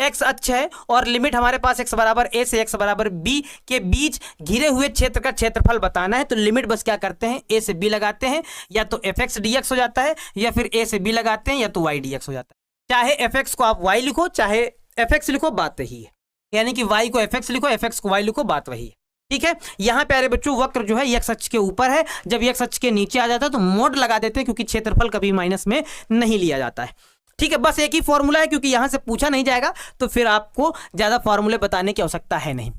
x अक्ष है और लिमिट हमारे पास x बराबर a से x बराबर b के बीच घिरे हुए क्षेत्र का क्षेत्रफल बताना है, तो लिमिट बस क्या करते हैं? a से b लगाते हैं, या तो fx dx हो जाता है, या फिर a से b लगाते हैं, या तो y dx हो जाता है। चाहे fx को आप y लिखो, चाहे fx लिखो, बात वही है। यानी कि y को fx लिखो, fx को y लिखो, बात वही है। ठीक है, यहां प्यारे बच्चों वक्र जो है x अक्ष के ऊपर है, जब x अक्ष के नीचे आ जाता है तो मोड लगा देते हैं क्योंकि क्षेत्रफल कभी माइनस में नहीं लिया जाता है। ठीक है, बस एक ही फॉर्मूला है क्योंकि यहां से पूछा नहीं जाएगा, तो फिर आपको ज्यादा फॉर्मूले बताने की आवश्यकता है नहीं।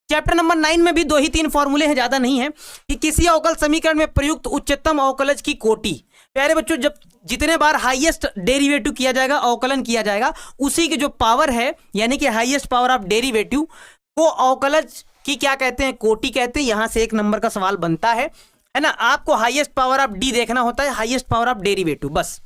चैप्टर नंबर 9 में भी 2 ही 3 फॉर्मूले हैं, ज्यादा नहीं है। कि किसी अवकल समीकरण में प्रयुक्त उच्चतम अवकलज की कोटि, प्यारे बच्चों जब जितने बार हाईएस्ट डेरिवेटिव किया जाएगा, अवकलन किया जाएगा, उसी की जो पावर है यानी कि हाईएस्ट पावर ऑफ डेरिवेटिव को अवकलज की क्या कहते हैं? कोटि कहते हैं। यहां से 1 नंबर का सवाल बनता है ना। आपको हाईएस्ट पावर ऑफ डी देखना होता है, हाईएस्ट पावर ऑफ डेरिवेटिव। बस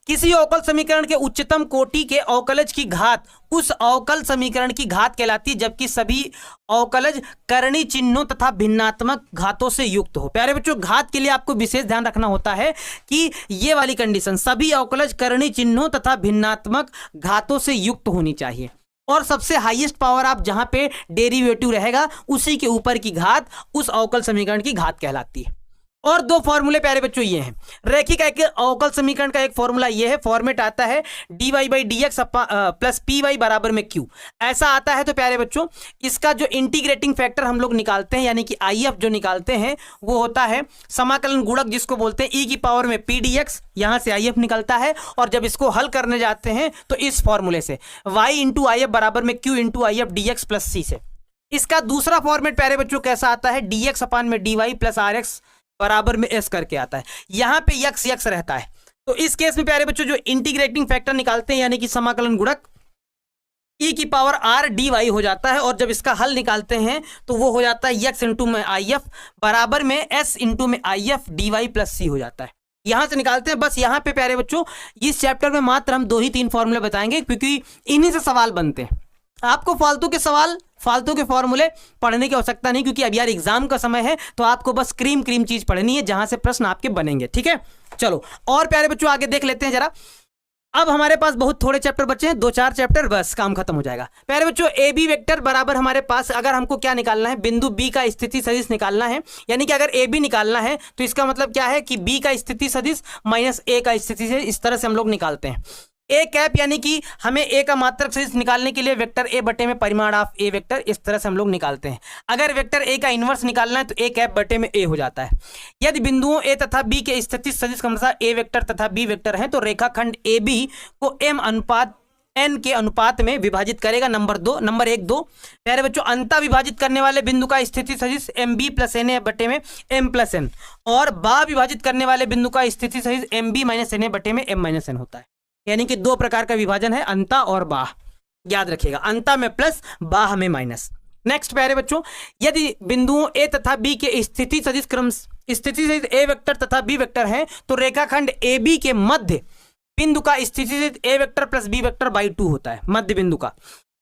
किसी अवकल समीकरण के उच्चतम कोटि के अवकलज की घात उस अवकल समीकरण की घात कहलाती है, जबकि सभी अवकलज करणीय चिन्हों तथा भिन्नात्मक घातों से युक्त हो। प्यारे बच्चों, घात के लिए आपको विशेष ध्यान रखना होता है कि ये वाली कंडीशन, सभी अवकलज करणीय चिन्हों तथा भिन्नात्मक घातों से युक्त होनी चाहिए। और सबसे हाईएस्ट पावर आप जहां पे डेरिवेटिव रहेगा, उसी के ऊपर की घात उस अवकल समीकरण की घात कहलाती है। और 2 फॉर्मूले प्यारे बच्चों ये हैं। रैखिक अवकल समीकरण का एक फॉर्मूला ये है, फॉर्मेट आता है dy/dx प्लस py बराबर में q, ऐसा आता है। तो प्यारे बच्चों इसका जो इंटीग्रेटिंग फैक्टर हम लोग निकालते हैं यानी कि if जो निकालते हैं वो होता है समाकलन गुणक, जिसको बोलते हैं e की पावर में p dx, यहां से if निकलता है। और जब इसको हल करने जाते हैं तो इस फॉर्मूले से y इंटू if बराबर में q into if dx plus c से। इसका दूसरा फॉर्मेट प्यारे बच्चों कैसा आता है? dx अपान में dy प्लस rx बराबर में s करके आता है। यहां पे x रहता है। तो इस केस में प्यारे बच्चों जो इंटीग्रेटिंग फैक्टर निकालते हैं यानी कि समाकलन गुणक, e की पावर r dy हो जाता है। और जब इसका हल निकालते हैं तो वो हो जाता है x इंटू में if बराबर में s इंटू में if dy प्लस c हो जाता है। यहां से निकालते हैं। बस यहां पे प्यारे बच्चों इस चैप्टर में मात्र हम 2 ही 3 फॉर्मूले बताएंगे क्योंकि इन्हीं से सवाल बनते हैं। आपको फालतू के सवाल, फालतू के फॉर्मूले पढ़ने की आवश्यकता नहीं, क्योंकि अब यार एग्जाम का समय है, तो आपको बस क्रीम चीज पढ़नी है जहां से प्रश्न आपके बनेंगे। ठीक है, चलो और प्यारे बच्चों आगे देख लेते हैं जरा। अब हमारे पास बहुत थोड़े चैप्टर बचे हैं, 2-4 चैप्टर, बस काम खत्म हो जाएगा। प्यारे बच्चों ए बी वेक्टर बराबर हमारे पास, अगर हमको क्या निकालना है? बिंदु बी का स्थिति सदिश निकालना है। यानी कि अगर ए बी निकालना है तो इसका मतलब क्या है कि बी का स्थिति सदिश माइनस ए का स्थिति से, इस तरह से हम लोग निकालते हैं। ए कैप यानी कि हमें ए का मात्रक सदिश निकालने के लिए वेक्टर ए बटे में परिमाण ऑफ ए वेक्टर, इस तरह से हम लोग निकालते हैं। अगर वेक्टर ए का इन्वर्स निकालना है तो ए कैप बटे में ए हो जाता है। यदि बिंदुओं ए तथा बी के स्थिति सदिश क्रमशः ए वेक्टर तथा बी वेक्टर हैं तो रेखाखंड ए बी को m अनुपात n के अनुपात में विभाजित करेगा। नंबर 1 2 प्यारे बच्चों अंता विभाजित करने वाले बिंदु का स्थिति सदिश m b plus n a बटे में m प्लस एन, और बा विभाजित करने वाले बिंदु का स्थिति सदिश m b minus n a बटे में m माइनस एन होता है। यानी कि 2 प्रकार का विभाजन है, अंता और बाह। याद रखिएगा, अंता में प्लस, बाह में माइनस। नेक्स्ट प्यारे बच्चों, यदि बिंदुओं ए तथा बी के स्थिति सदिश क्रम स्थिति सदिश ए वेक्टर तथा बी वेक्टर हैं तो रेखाखंड ए बी के मध्य बिंदु का स्थिति सदिश A vector plus B vector by 2 होता है, मध्य बिंदु का।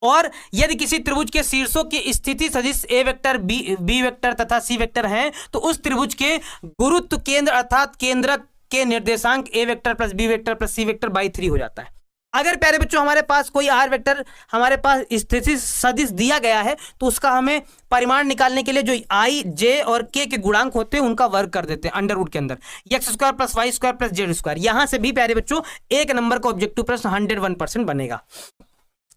और यदि किसी त्रिभुज के शीर्षों की स्थिति सदिश ए वेक्टर बी वेक्टर तथा सी वेक्टर हैं तो उस त्रिभुज के गुरुत्व केंद्र अर्थात केंद्रक के निर्देशांक A vector plus B vector plus C vector by 3 हो जाता है। अगर प्यारे बच्चों हमारे पास कोई आर वेक्टर हमारे पास स्थिति सदिश दिया गया है तो उसका हमें परिमाण निकालने के लिए जो आई जे और के गुणांक होते हैं उनका वर्ग कर देते हैं अंडर रूट के अंदर, x square plus y square plus z square. यहां से भी प्यारे बच्चों एक नंबर का ऑब्जेक्टिव प्रश्न 101% बनेगा,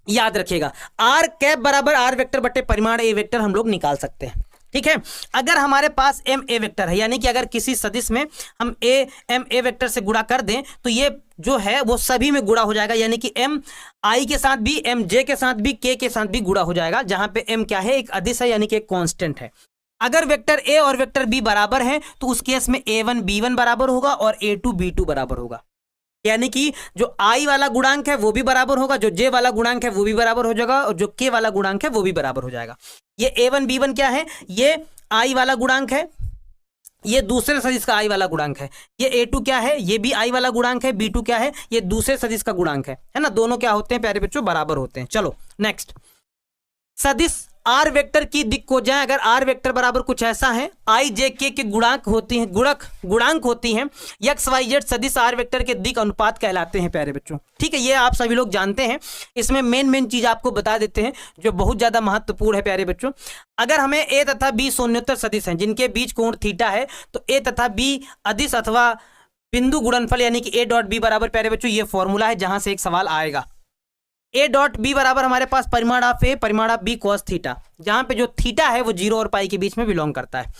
याद रखिएगा। आर कैप बराबर आर वेक्टर बटे परिमाण ए वेक्टर हम लोग निकाल सकते हैं, ठीक है। अगर हमारे पास एम ए वेक्टर है, यानी कि अगर किसी सदिश में हम एम ए वेक्टर से गुणा कर दें तो ये जो है वो सभी में गुणा हो जाएगा, यानी कि एम आई के साथ भी, एम जे के साथ भी, के साथ भी गुणा हो जाएगा, जहां पे एम क्या है, एक अदिश है, यानी कि एक कांस्टेंट है। अगर वेक्टर ए और वेक्टर बी बराबर हैं तो उस केस में a1 b1 बराबर होगा और a2 b2 बराबर होगा, यानी कि जो आई वाला गुणांक है वो भी बराबर होगा, जो जे वाला गुणांक है वो भी बराबर हो जाएगा और जो के वाला गुणांक है वो भी बराबर हो जाएगा। ये a1 b1 क्या है, ये आई वाला गुणांक है, ये दूसरे सदिश का आई वाला गुणांक है। ये a2 क्या है, ये भी आई वाला गुणांक है, b2 क्या है, ये दूसरे सदिश का गुणांक है ना। दोनों क्या होते हैं प्यारे बच्चों, बराबर होते हैं। चलो नेक्स्ट, सदिश आर वेक्टर की दिक् को जाए, अगर आर वेक्टर बराबर कुछ ऐसा है, आई जे के गुणांक होती हैं, गुणांक होती हैं, एक्स वाई जेड सदिश आर वेक्टर के दिक् अनुपात कहलाते हैं प्यारे बच्चों, ठीक है। ये आप सभी लोग जानते हैं। इसमें मेन चीज आपको बता देते हैं जो बहुत ज्यादा महत्वपूर्ण है प्यारे बच्चों। अगर हमें ए तथा बी शून्योत्तर सदिश हैं जिनके बीच कोण थीटा है तो ए तथा बी अदिश अथवा बिंदु गुणनफल यानी कि ए डॉट बी बराबर प्यारे बच्चों ये फॉर्मूला है जहां से एक सवाल आएगा। ए डॉट बी बराबर हमारे पास परिमाण ऑफ ए परिमाण ऑफ बी कॉस थीटा, जहां पे जो थीटा है वो 0 और पाई के बीच में बिलोंग करता है।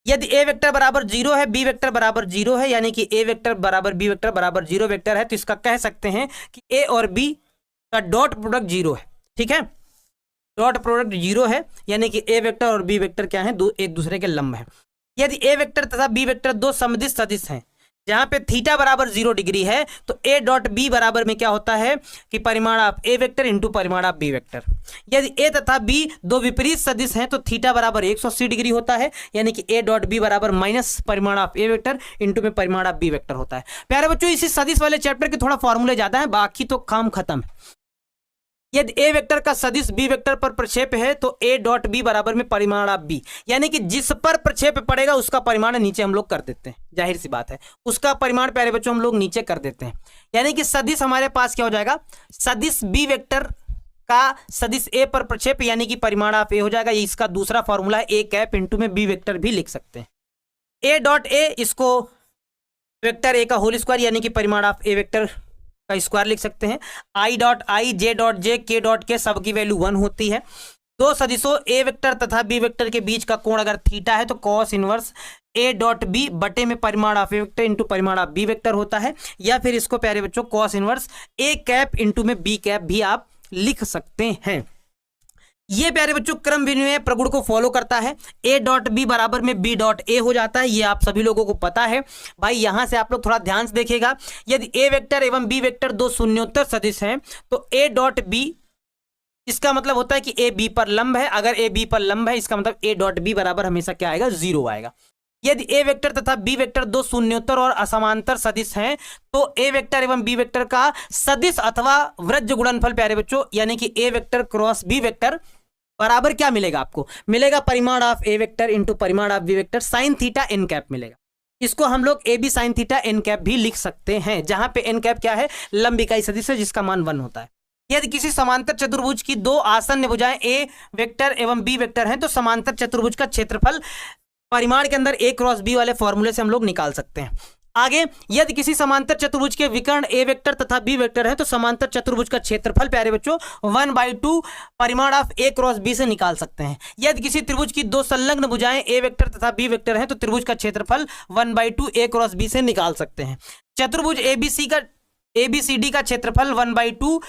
यदि ए वेक्टर बराबर 0 है, बी वेक्टर बराबर 0 है, यानी कि ए वेक्टर बराबर बी वेक्टर बराबर 0 वेक्टर है, तो इसका कह सकते हैं कि ए और बी का डॉट प्रोडक्ट 0 है, ठीक है। डॉट प्रोडक्ट 0 है, यानी कि ए वेक्टर और बी वेक्टर क्या है, एक दूसरे के लंब है। यदि ए वेक्टर तथा बी वेक्टर दो समदिश सदिश हैं जहां पे थीटा बराबर 0 डिग्री है तो ए डॉट बी बराबर में क्या होता है कि परिमाण ऑफ ए वेक्टर इंटू परिमाण ऑफ बी वेक्टर। यदि ए तथा बी दो विपरीत सदिश हैं तो थीटा बराबर 180 डिग्री होता है, यानी कि ए डॉट बी बराबर माइनस परिमाण ऑफ ए वेक्टर इंटू में परिमाण ऑफ बी वेक्टर होता है। प्यारे बच्चों इसी सदिश वाले चैप्टर के थोड़ा फॉर्मूले ज्यादा है, बाकी तो काम खत्म है। यदि ए वेक्टर का सदिश बी वेक्टर पर प्रक्षेप है तो ए डॉट बी बराबर में परिमाण ऑफ बी, यानी कि जिस पर प्रक्षेप पड़ेगा उसका परिमाण नीचे हम लोग कर देते हैं, जाहिर सी बात है उसका परिमाण प्यारे बच्चों हम लोग नीचे कर देते हैं। यानी कि सदिश हमारे पास क्या हो जाएगा, सदिश बी वेक्टर का सदिश ए पर प्रक्षेप यानी कि परिमाण ऑफ ए हो जाएगा। ये इसका दूसरा फॉर्मूला है, ए कैप इंटू में बी वेक्टर भी लिख सकते हैं। ए डॉट ए इसको वेक्टर ए का होल स्क्वायर यानी कि परिमाण ऑफ ए वेक्टर का स्क्वायर लिख सकते हैं। I dot I, J dot J, के डॉट के सब की वैल्यू 1 होती है। दो सदिशों ए वेक्टर तथा बी वेक्टर के बीच का कोण अगर थीटा है तो cos inverse a dot b बटे में परिमाण ऑफ ए वेक्टर इंटू परिमाण ऑफ बी वेक्टर होता है, या फिर इसको प्यारे बच्चों cos inverse a cap into में बी कैप भी आप लिख सकते हैं। ये प्यारे बच्चों क्रम विनिमय प्रगुण को फॉलो करता है। ए डॉट बी बराबर में बी डॉट ए हो जाता है, ये आप सभी लोगों को पता है। भाई यहां से आप लोग थोड़ा ध्यान से देखिएगा, यदि ए वेक्टर एवं बी वेक्टर दो शून्योत्तर सदिश हैं तो ए डॉट बी इसका मतलब होता है कि ए बी पर लंब है। अगर ए बी पर लंब है इसका मतलब ए डॉट बी बराबर हमेशा क्या आएगा, 0 आएगा। यदि ए वेक्टर तथा बी वेक्टर दो शून्योत्तर और असमांतर सदिश हैं तो ए वेक्टर एवं बी वेक्टर का सदिश अथवा वृज्ज गुणनफल प्यारे बच्चों यानी कि a vector cross B vector बराबर क्या मिलेगा, आपको मिलेगा परिमाण ऑफ ए वेक्टर इंटू परिमाण of b vector sine theta n cap मिलेगा। इसको हम लोग a b sine theta n cap भी लिख सकते हैं, जहां पे एन कैप क्या है, लंब इकाई सदिश है जिसका मान 1 होता है। यदि किसी समांतर चतुर्भुज की दो आसन्न भुजाएं ए वेक्टर एवं बी वेक्टर हैं तो समांतर चतुर्भुज का क्षेत्रफल परिमाण के अंदर ए क्रॉस बी वाले फॉर्मूले से हम लोग निकाल सकते हैं। आगे यदि किसी समांतर चतुर्भुज के विकर्ण ए वेक्टर तथा बी वेक्टर है तो समांतर चतुर्भुज का क्षेत्रफल प्यारे बच्चों 1/2 परिमाण ऑफ ए क्रॉस बी से निकाल सकते हैं। यदि किसी त्रिभुज की दो संलग्न भुजाएं ए वेक्टर तथा बी वेक्टर है तो त्रिभुज का क्षेत्रफल 1/2 ए क्रॉस बी से निकाल सकते हैं। चतुर्भुज एबीसीडी का क्षेत्रफल 1/2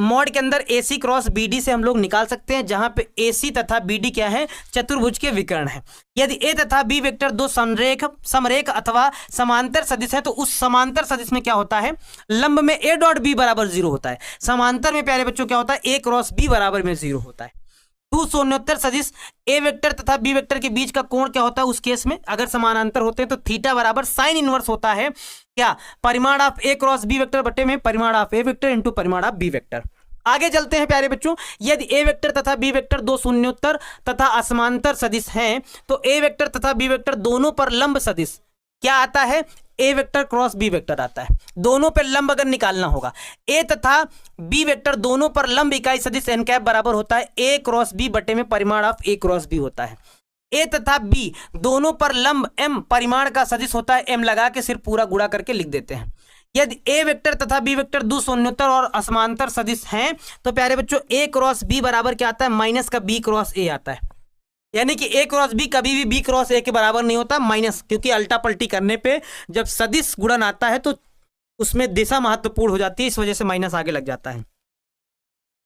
मॉड के अंदर एसी क्रॉस बीडी से हम लोग निकाल सकते हैं, जहां पे एसी तथा बीडी क्या है, चतुर्भुज के विकर्ण है। यदि ए तथा बी वेक्टर दो समरेख अथवा समांतर सदिश है तो उस समांतर सदिश में क्या होता है, लंब में ए डॉट बी बराबर 0 होता है, समांतर में प्यारे बच्चों क्या होता है, ए क्रॉस बी बराबर में 0 होता है। दो शून्योत्तर सदिश ए वेक्टर तथा बी वेक्टर के बीच का कोण क्या होता है उस केस में, अगर समानांतर होते हैं तो थीटा बराबर साइन इनवर्स होता है क्या, परिमाण of a cross B vector बटे में परिमाण ऑफ ए वेक्टर इंटू परिमाण ऑफ बी वेक्टर। आगे चलते हैं प्यारे बच्चों, यदि ए वेक्टर तथा बी वेक्टर दो शून्योत्तर तथा असमांतर सदिश हैं तो ए वेक्टर तथा बी वेक्टर दोनों पर लंब सदिश क्या आता है, ए वेक्टर क्रॉस बी वेक्टर आता है। दोनों पर लंब अगर निकालना होगा, ए तथा बी वेक्टर दोनों पर लंब इकाई सदिश एन कैप बराबर होता है ए क्रॉस बी बटे में परिमाण ऑफ ए क्रॉस बी होता है। ए तथा बी दोनों पर लंब एम परिमाण का सदिश होता है, एम लगा के सिर्फ पूरा गुणा करके लिख देते हैं। यदि ए वेक्टर तथा बी वेक्टर दो शून्योत्तर और असमांतर सदिश हैं तो प्यारे बच्चों ए क्रॉस बी बराबर क्या आता है, माइनस का बी क्रॉस ए आता है। यानी कि ए क्रॉस बी कभी भी बी क्रॉस ए के बराबर नहीं होता, माइनस, क्योंकि अल्टा पलटी करने पे जब सदिश गुणन आता है तो उसमें दिशा महत्वपूर्ण हो जाती है, इस वजह से माइनस आगे लग जाता है।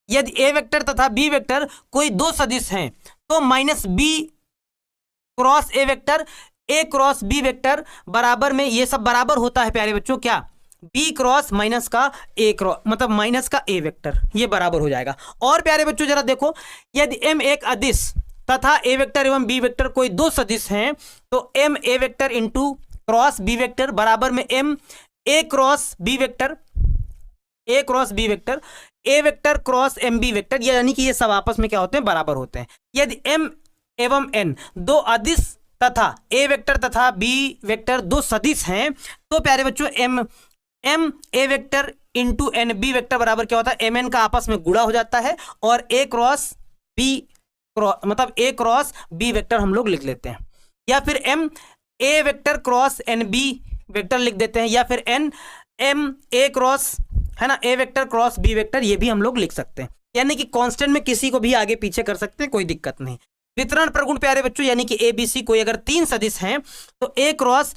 यदि ए वेक्टर तथा बी वेक्टर कोई दो सदिश हैं तो minus b cross A vector a cross B vector बराबर में ये सब बराबर होता है प्यारे बच्चों क्या, बी क्रॉस माइनस का ए क्रॉस मतलब माइनस का ए वेक्टर, ये बराबर हो जाएगा। और प्यारे बच्चों जरा देखो, यदि एम एक अदिश तथा ए वेक्टर एवं बी वेक्टर कोई दो सदिश हैं तो m a vector into cross B vector बराबर में m a cross B vector a cross B vector a vector cross m b vector, यानी कि ये सब आपस में क्या होते हैं, बराबर होते हैं। यदि एम एवं एन दो अदिश तथा ए वेक्टर तथा बी वेक्टर दो सदिश हैं तो प्यारे बच्चों m a vector into n b vector बराबर क्या होता है, एम एन का आपस में गुणा हो जाता है और ए क्रॉस बी मतलब ए क्रॉस बी वेक्टर हम लोग लिख लेते हैं, या फिर m a vector cross n b vector लिख देते हैं, या फिर एन एम ए क्रॉस है ना ए वेक्टर क्रॉस बी वेक्टर, ये भी हम लोग लिख सकते हैं। यानी कि कांस्टेंट में किसी को भी आगे पीछे कर सकते हैं, कोई दिक्कत नहीं। वितरण प्रगुण प्यारे बच्चों, यानी कि ए बी सी कोई अगर तीन सदिश हैं तो ए क्रॉस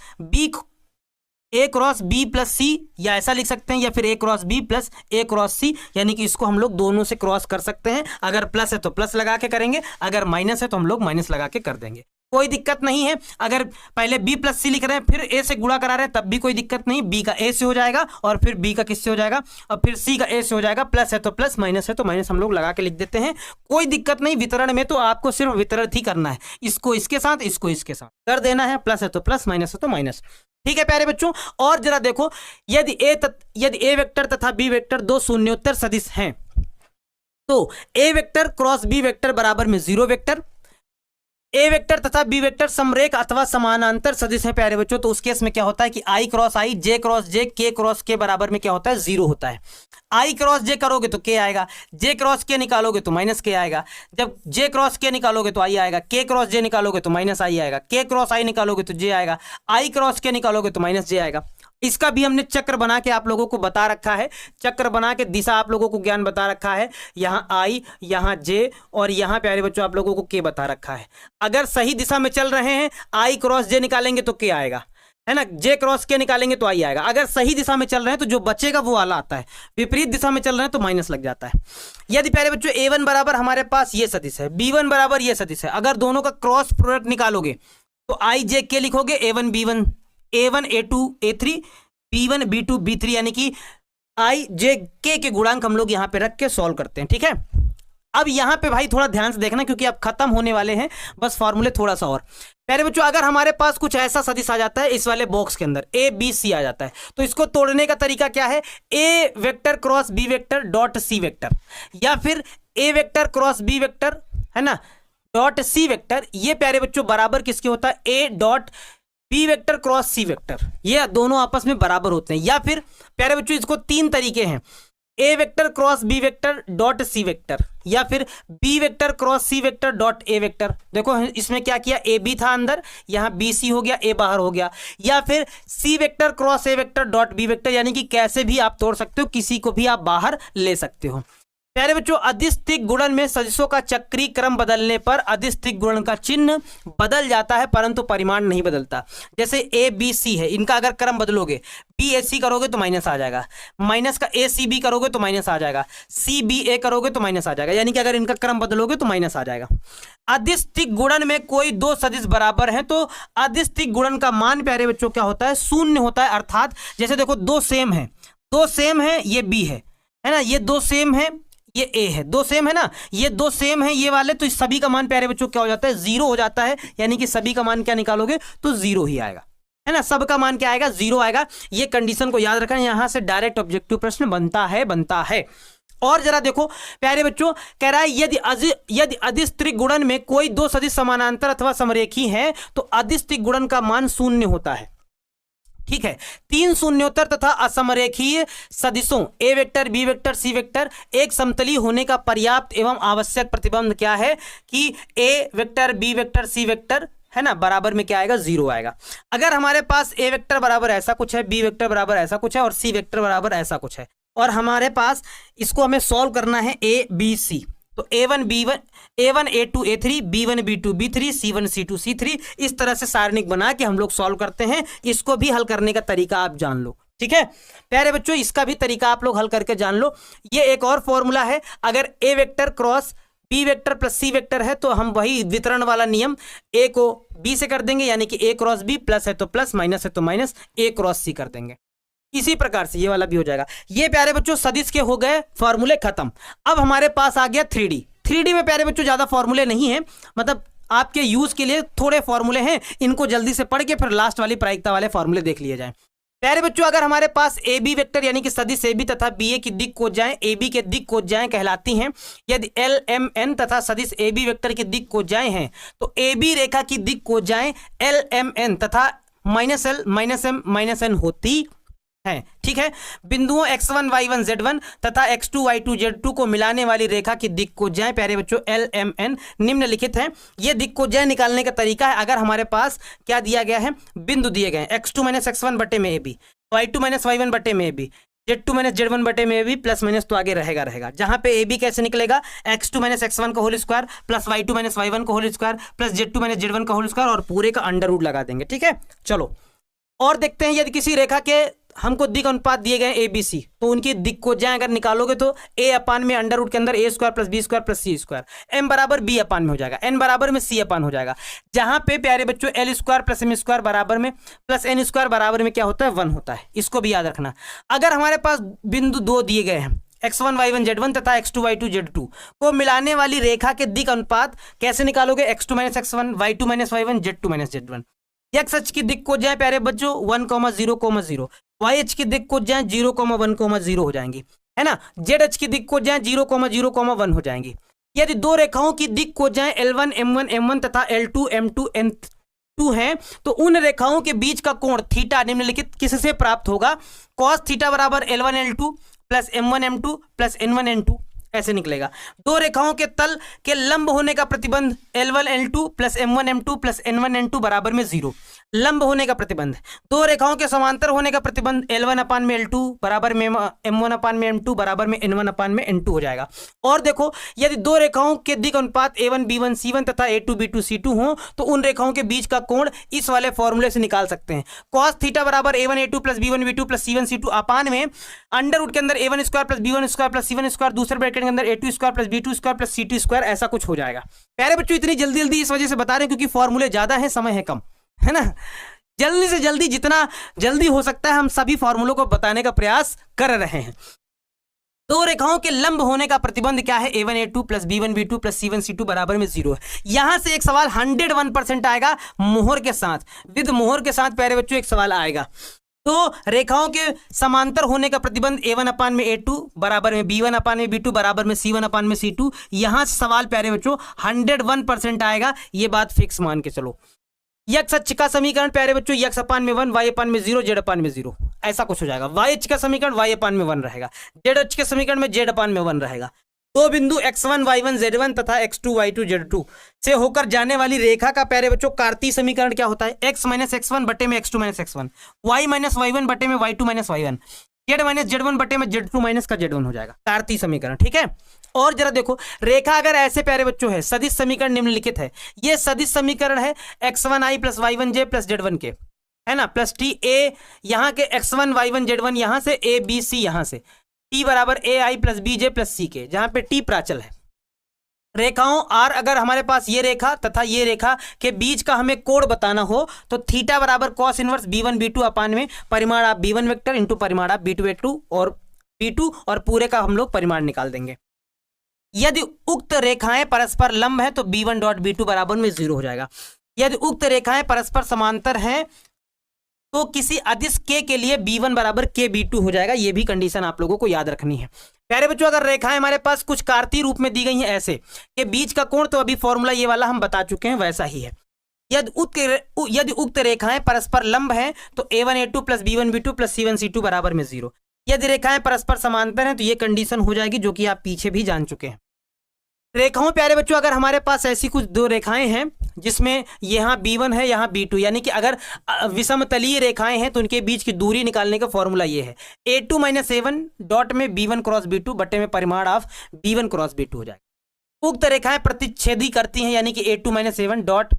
बी प्लस सी, या ऐसा लिख सकते हैं, या फिर ए क्रॉस बी प्लस ए क्रॉस सी, यानी कि इसको हम लोग दोनों से क्रॉस कर सकते हैं। अगर प्लस है तो प्लस लगा के करेंगे, अगर माइनस है तो हम लोग माइनस लगा के कर देंगे, कोई दिक्कत नहीं है। अगर पहले बी प्लस सी लिख रहे हैं फिर ए से गुणा करा रहे हैं तब भी कोई दिक्कत नहीं, बी का ए से हो जाएगा और फिर बी का किससे हो जाएगा और फिर सी का ए से हो जाएगा। प्लस है तो प्लस, माइनस है तो माइनस, हम लोग लगा के लिख देते हैं, कोई दिक्कत नहीं। वितरण में तो आपको सिर्फ वितरण ही करना है, इसको इसके साथ इसको इसके साथ कर देना है, प्लस है तो प्लस माइनस है तो माइनस, ठीक है प्यारे बच्चों। और जरा देखो, यदि ए वेक्टर तथा बी वेक्टर दो शून्योत्तर सदिश हैं तो a vector cross B vector बराबर में जीरो वेक्टर, ए वेक्टर तथा बी वेक्टर समरेख अथवा समानांतर सदिश है प्यारे बच्चों, तो उस केस में क्या होता है कि आई क्रॉस आई, जे क्रॉस जे, के क्रॉस के बराबर में क्या होता है, जीरो होता है। आई क्रॉस जे करोगे तो के आएगा, जे क्रॉस के निकालोगे तो माइनस के आएगा, जब जे क्रॉस के निकालोगे तो आई आएगा, के क्रॉस जे निकालोगे तो माइनस आई आएगा, के क्रॉस आई निकालोगे तो जे आएगा, आई क्रॉस के निकालोगे तो माइनस जे आएगा। इसका भी हमने चक्र बना के आप लोगों को बता रखा है, चक्र बना के दिशा आप लोगों को ज्ञान बता रखा है, यहाँ आई, यहाँ जे और यहाँ प्यारे बच्चों आप लोगों को के बता रखा है। अगर सही दिशा में चल रहे हैं आई क्रॉस जे निकालेंगे तो के आएगा, है ना, जे क्रॉस के निकालेंगे तो आई आएगा। अगर सही दिशा में चल रहे हैं तो जो बचेगा वो वाला आता है, विपरीत दिशा में चल रहे हैं तो माइनस लग जाता है। यदि प्यारे बच्चों a1 बराबर हमारे पास ये सदिश है, b1 बराबर ये सदिश है, अगर दोनों का क्रॉस प्रोडक्ट निकालोगे तो आई जे के लिखोगे, a1 b1 a1 a2 a3 b1 b2 b3, यानी कि आई जे के गुणांक हम लोग यहाँ पे रख के सॉल्व करते हैं, ठीक है। अब यहाँ पे भाई थोड़ा ध्यान से देखना क्योंकि अब खत्म होने वाले हैं, बस फॉर्मूले थोड़ा सा और। प्यारे बच्चों अगर हमारे पास कुछ ऐसा सदिश आ जाता है इस वाले बॉक्स के अंदर ए बी सी आ जाता है तो इसको तोड़ने का तरीका क्या है, ए vector cross B vector dot C vector, या फिर A vector cross B vector है ना डॉट सी वेक्टर, ये प्यारे बच्चों बराबर किसके होता है, a dot B vector cross C vector, ये दोनों आपस में बराबर होते हैं। या फिर प्यारे बच्चों इसको तीन तरीके हैं, A vector cross B vector dot C vector, या फिर B vector cross C vector dot A vector. देखो इसमें क्या किया, ए बी था अंदर, यहाँ बी सी हो गया, ए बाहर हो गया, या फिर सी वेक्टर क्रॉस ए वेक्टर डॉट बी वेक्टर, यानी कि कैसे भी आप तोड़ सकते हो, किसी को भी आप बाहर ले सकते हो। प्यारे बच्चों अदिस्थिक गुणन में सदिशों का चक्रीय क्रम बदलने पर अदिस्थिक गुणन का चिन्ह बदल जाता है परंतु परिमाण नहीं बदलता। जैसे ए बी सी है, इनका अगर क्रम बदलोगे, बी ए सी करोगे तो माइनस आ जाएगा, माइनस का ए सी बी करोगे तो माइनस आ जाएगा, सी बी ए करोगे तो माइनस आ जाएगा, यानी कि अगर इनका क्रम बदलोगे तो माइनस आ जाएगा। अदिस्थिक गुणन में कोई दो सदिश बराबर हैं तो अदिस्थिक गुणन का मान प्यारे बच्चों क्या होता है, शून्य होता है। अर्थात जैसे देखो दो सेम है, ये बी है ना, ये दो सेम है, ये ए है, दो सेम है ना, ये दो सेम है ये वाले, तो इस सभी का मान प्यारे बच्चों क्या हो जाता है, जीरो हो जाता है। यानी कि सभी का मान क्या निकालोगे तो जीरो ही आएगा, है ना, सब का मान क्या आएगा, जीरो आएगा। ये कंडीशन को याद रखना, यहां से डायरेक्ट ऑब्जेक्टिव प्रश्न बनता है। और जरा देखो प्यारे बच्चों, कह रहा है यदि अदिश त्रिगुणन में कोई दो सदिश समानांतर अथवा समरेखी हैं तो अदिश त्रिगुणन का मान शून्य होता है। ठीक है, तीन शून्योत्तर तथा असमरेखीय सदिशों a vector, B vector, C vector एक समतली होने का पर्याप्त एवं आवश्यक प्रतिबंध क्या है कि a vector, B vector, C vector, है ना, बराबर में क्या आएगा, जीरो आएगा। अगर हमारे पास ए वेक्टर बराबर ऐसा कुछ है, बी वेक्टर बराबर ऐसा कुछ है और सी वेक्टर बराबर ऐसा कुछ है, और हमारे पास इसको हमें सॉल्व करना है ए बी सी, तो A1 B1 A1 A2 A3 B1 B2 B3 C1 C2 C3 इस तरह से सारणिक बना के हम लोग सॉल्व करते हैं। इसको भी हल करने का तरीका आप जान लो, ठीक है प्यारे बच्चों, इसका भी तरीका आप लोग हल करके जान लो। ये एक और फॉर्मूला है, अगर A vector cross B vector plus C vector है तो हम वही वितरण वाला नियम A को B से कर देंगे, यानी कि A क्रॉस B, प्लस है तो प्लस, माइनस है तो माइनस, A क्रॉस C कर देंगे। इसी प्रकार से ये वाला भी हो जाएगा। ये प्यारे बच्चों सदिश के हो गए फॉर्मूले खत्म। अब हमारे पास आ गया 3D में प्यारे बच्चों ज्यादा फॉर्मूले नहीं है, मतलब आपके यूज के लिए थोड़े फॉर्मूले हैं, इनको जल्दी से पढ़ के फिर लास्ट वाली प्रायिकता वाले फॉर्मूले देख लिए जाएं। प्यारे बच्चों अगर हमारे पास ए बी वेक्टर यानी कि सदिश ए बी तथा बी ए की दिक् कोज्जाएं ए बी के दिक् कोज्जाएं कहलाती हैं, यदि एल एम एन तथा सदिश ए बी वेक्टर की दिक् कोज्जाएं हैं तो ए बी रेखा की दिक् कोज्जाएं एल एम एन तथा minus l minus m minus n होती है। ठीक है, बिंदुओं x1 y1 z1 तथा x2 y2 z2 को मिलाने वाली रेखा की दिक् कोज्जाएं प्यारे बच्चों एल एम एन निम्नलिखित हैं। ये दिक् कोज्जाएं निकालने का तरीका है, अगर हमारे पास क्या दिया गया है, बिंदु दिए गए हैं x2 माइनस x1 बटे में A B, y2 minus y1 बटे में A B, z2 minus z1 बटे में ए बी, प्लस माइनस तो आगे रहेगा। जहां पे ए बी कैसे निकलेगा, x2 माइनस x1 का whole square plus y2 minus y1 का whole square plus z2 minus z1 का होल स्क्वायर और पूरे का अंडर रूट लगा देंगे। ठीक है, चलो और देखते हैं, यदि किसी रेखा के हमको दिक् अनुपात दिए गए ए बी सी तो उनकी दिक् कोज्जाएं अगर निकालोगे तो ए अपान में अंडर रूट के अंदर A square plus B square plus C square, M बराबर बी अपान में हो जाएगा, एन बराबर में सी अपान हो जाएगा। जहां पे प्यारे बच्चों l square plus m square बराबर में प्लस एन स्क्वायर बराबर में क्या होता है, 1 होता है। इसको भी याद रखना। अगर हमारे पास बिंदु 2 दिए गए हैं x1 y1 z1 तथा x2 y2 z2 को मिलाने वाली रेखा के दिक् अनुपात कैसे निकालोगे, x2 minus x1 y2 minus y1 z2 minus z1। X अक्ष की दिक् कोज्जाएं प्यारे बच्चों 1,0,0 y अक्ष की दिक् कोज्जाएं 0,1,0 हो जाएंगी, है ना, z अक्ष की दिक् कोज्जाएं 0,0,1 हो जाएंगी। यदि दो रेखाओं की दिक् कोज्जाएं L1 M1 M1 तथा L2 M2 N2 हैं तो उन रेखाओं के बीच का कोण थीटा निम्नलिखित किससे प्राप्त होगा, cos थीटा बराबर L1 L2 plus M1 M2 plus N1 N2 ऐसे निकलेगा। दो रेखाओं के तल के लंब होने का प्रतिबंध L1 L2 plus M1 M2 plus N1 N2 बराबर में 0, लंब होने का प्रतिबंध। दो रेखाओं के समांतर होने का प्रतिबंध L1 अपान में L2 बराबर में M1 अपान में M2 बराबर में N1 अपान में N2 हो जाएगा। और देखो यदि दो रेखाओं के दिक् अनुपात A1 B1 C1 तथा A2 B2 C2 हो तो उन रेखाओं के बीच का कोण इस वाले फॉर्मूले से निकाल सकते हैं। cos थीटा बराबर A1 A2 plus B1 B2 plus C1 C2 अपान में अंडर रूट के अंदर A1 square plus B1 square plus C1 square, दूसरे ब्रैकेट के अंदर A2 square plus B2 square plus C2 square, ऐसा कुछ हो जाएगा। प्यारे बच्चों इतनी जल्दी जल्दी इस वजह से बता रहे हैं क्योंकि फॉर्मूले ज्यादा है, समय है कम, है ना, जल्दी से जल्दी जितना जल्दी हो सकता है हम सभी फॉर्मूलों को बताने का प्रयास कर रहे हैं। दो रेखाओं के लंब होने का प्रतिबंध क्या है, A1 A2 plus B1 B2 plus C1 C2 बराबर में 0 है। यहां से एक सवाल 101% आएगा मोहर के साथ, विद मोहर के साथ प्यारे बच्चों एक सवाल आएगा। तो रेखाओं के समांतर होने का प्रतिबंध A1 अपान में A2 बराबर में B1 अपान में B2 बराबर में C1 अपान में C2, यहां से सवाल प्यारे बच्चों 101% आएगा, ये बात फिक्स मान के चलो। यक्ष अक्ष का समीकरण प्यारे बच्चों यक्ष अपान में 1 y अपान में 0 z अपान में 0 ऐसा कुछ हो जाएगा। y अक्ष का समीकरण y अपान में 1 रहेगा, z अक्ष के समीकरण में z अपान में 1 रहेगा। दो बिंदु x1 y1 z1 तथा x2 y2 z2 से होकर जाने वाली रेखा का प्यारे बच्चों कार्तीय समीकरण क्या होता है, x माइनस x1 बटे में x2 minus x1, y minus y1 बटे में y2 minus y1, z minus z1 बटे में z2 माइनस का z1 हो जाएगा कार्तीय समीकरण। ठीक है, और जरा देखो रेखा अगर ऐसे प्यारे बच्चों है, सदिश समीकरण निम्नलिखित है, ये सदिश समीकरण है x1i plus y1j plus z1 के, है ना, प्लस टी ए यहाँ के x1 y1 z1 यहाँ से a b c यहाँ से t बराबर ai plus bj plus c के, जहां पे t प्राचल है। रेखाओं r अगर हमारे पास ये रेखा तथा ये रेखा के बीच का हमें कोण बताना हो तो थीटा बराबर cos इनवर्स b1 b2 अपान में परिमाण आप b1 वेक्टर इंटू परिमाण आप b2 और b2 और पूरे का हम लोग परिमाण निकाल देंगे। यदि उक्त रेखाएं परस्पर लंब है तो b1 डॉट b2 बराबर में 0 हो जाएगा। यदि उक्त रेखाएं परस्पर समांतर हैं तो किसी अदिश k के लिए b1 बराबर k b2 हो जाएगा। ये भी कंडीशन आप लोगों को याद रखनी है। प्यारे बच्चों, अगर रेखाएं हमारे पास कुछ कार्तीय रूप में दी गई हैं ऐसे कि बीच का कोण, तो अभी फॉर्मूला ये वाला हम बता चुके हैं, वैसा ही है। यदि उक्त रेखाएं परस्पर लंब हैं तो a1 a2 plus b1 b2 plus c1 c2 बराबर में 0। यदि रेखाएं परस्पर समांतर हैं तो ये कंडीशन हो जाएगी, जो कि आप पीछे भी जान चुके हैं। रेखाओं प्यारे बच्चों, अगर हमारे पास ऐसी कुछ दो रेखाएं हैं जिसमें यहाँ b1 है, यहाँ b2, यानी कि अगर विषमतलीय रेखाएं हैं तो उनके बीच की दूरी निकालने का फॉर्मूला ये है, a2 माइनस a1 डॉट में b1 क्रॉस b2 बटे में परिमाण ऑफ b1 क्रॉस b2 हो जाएगा। उक्त रेखाएं प्रतिच्छेदी करती हैं, यानी कि a2 minus a1 dot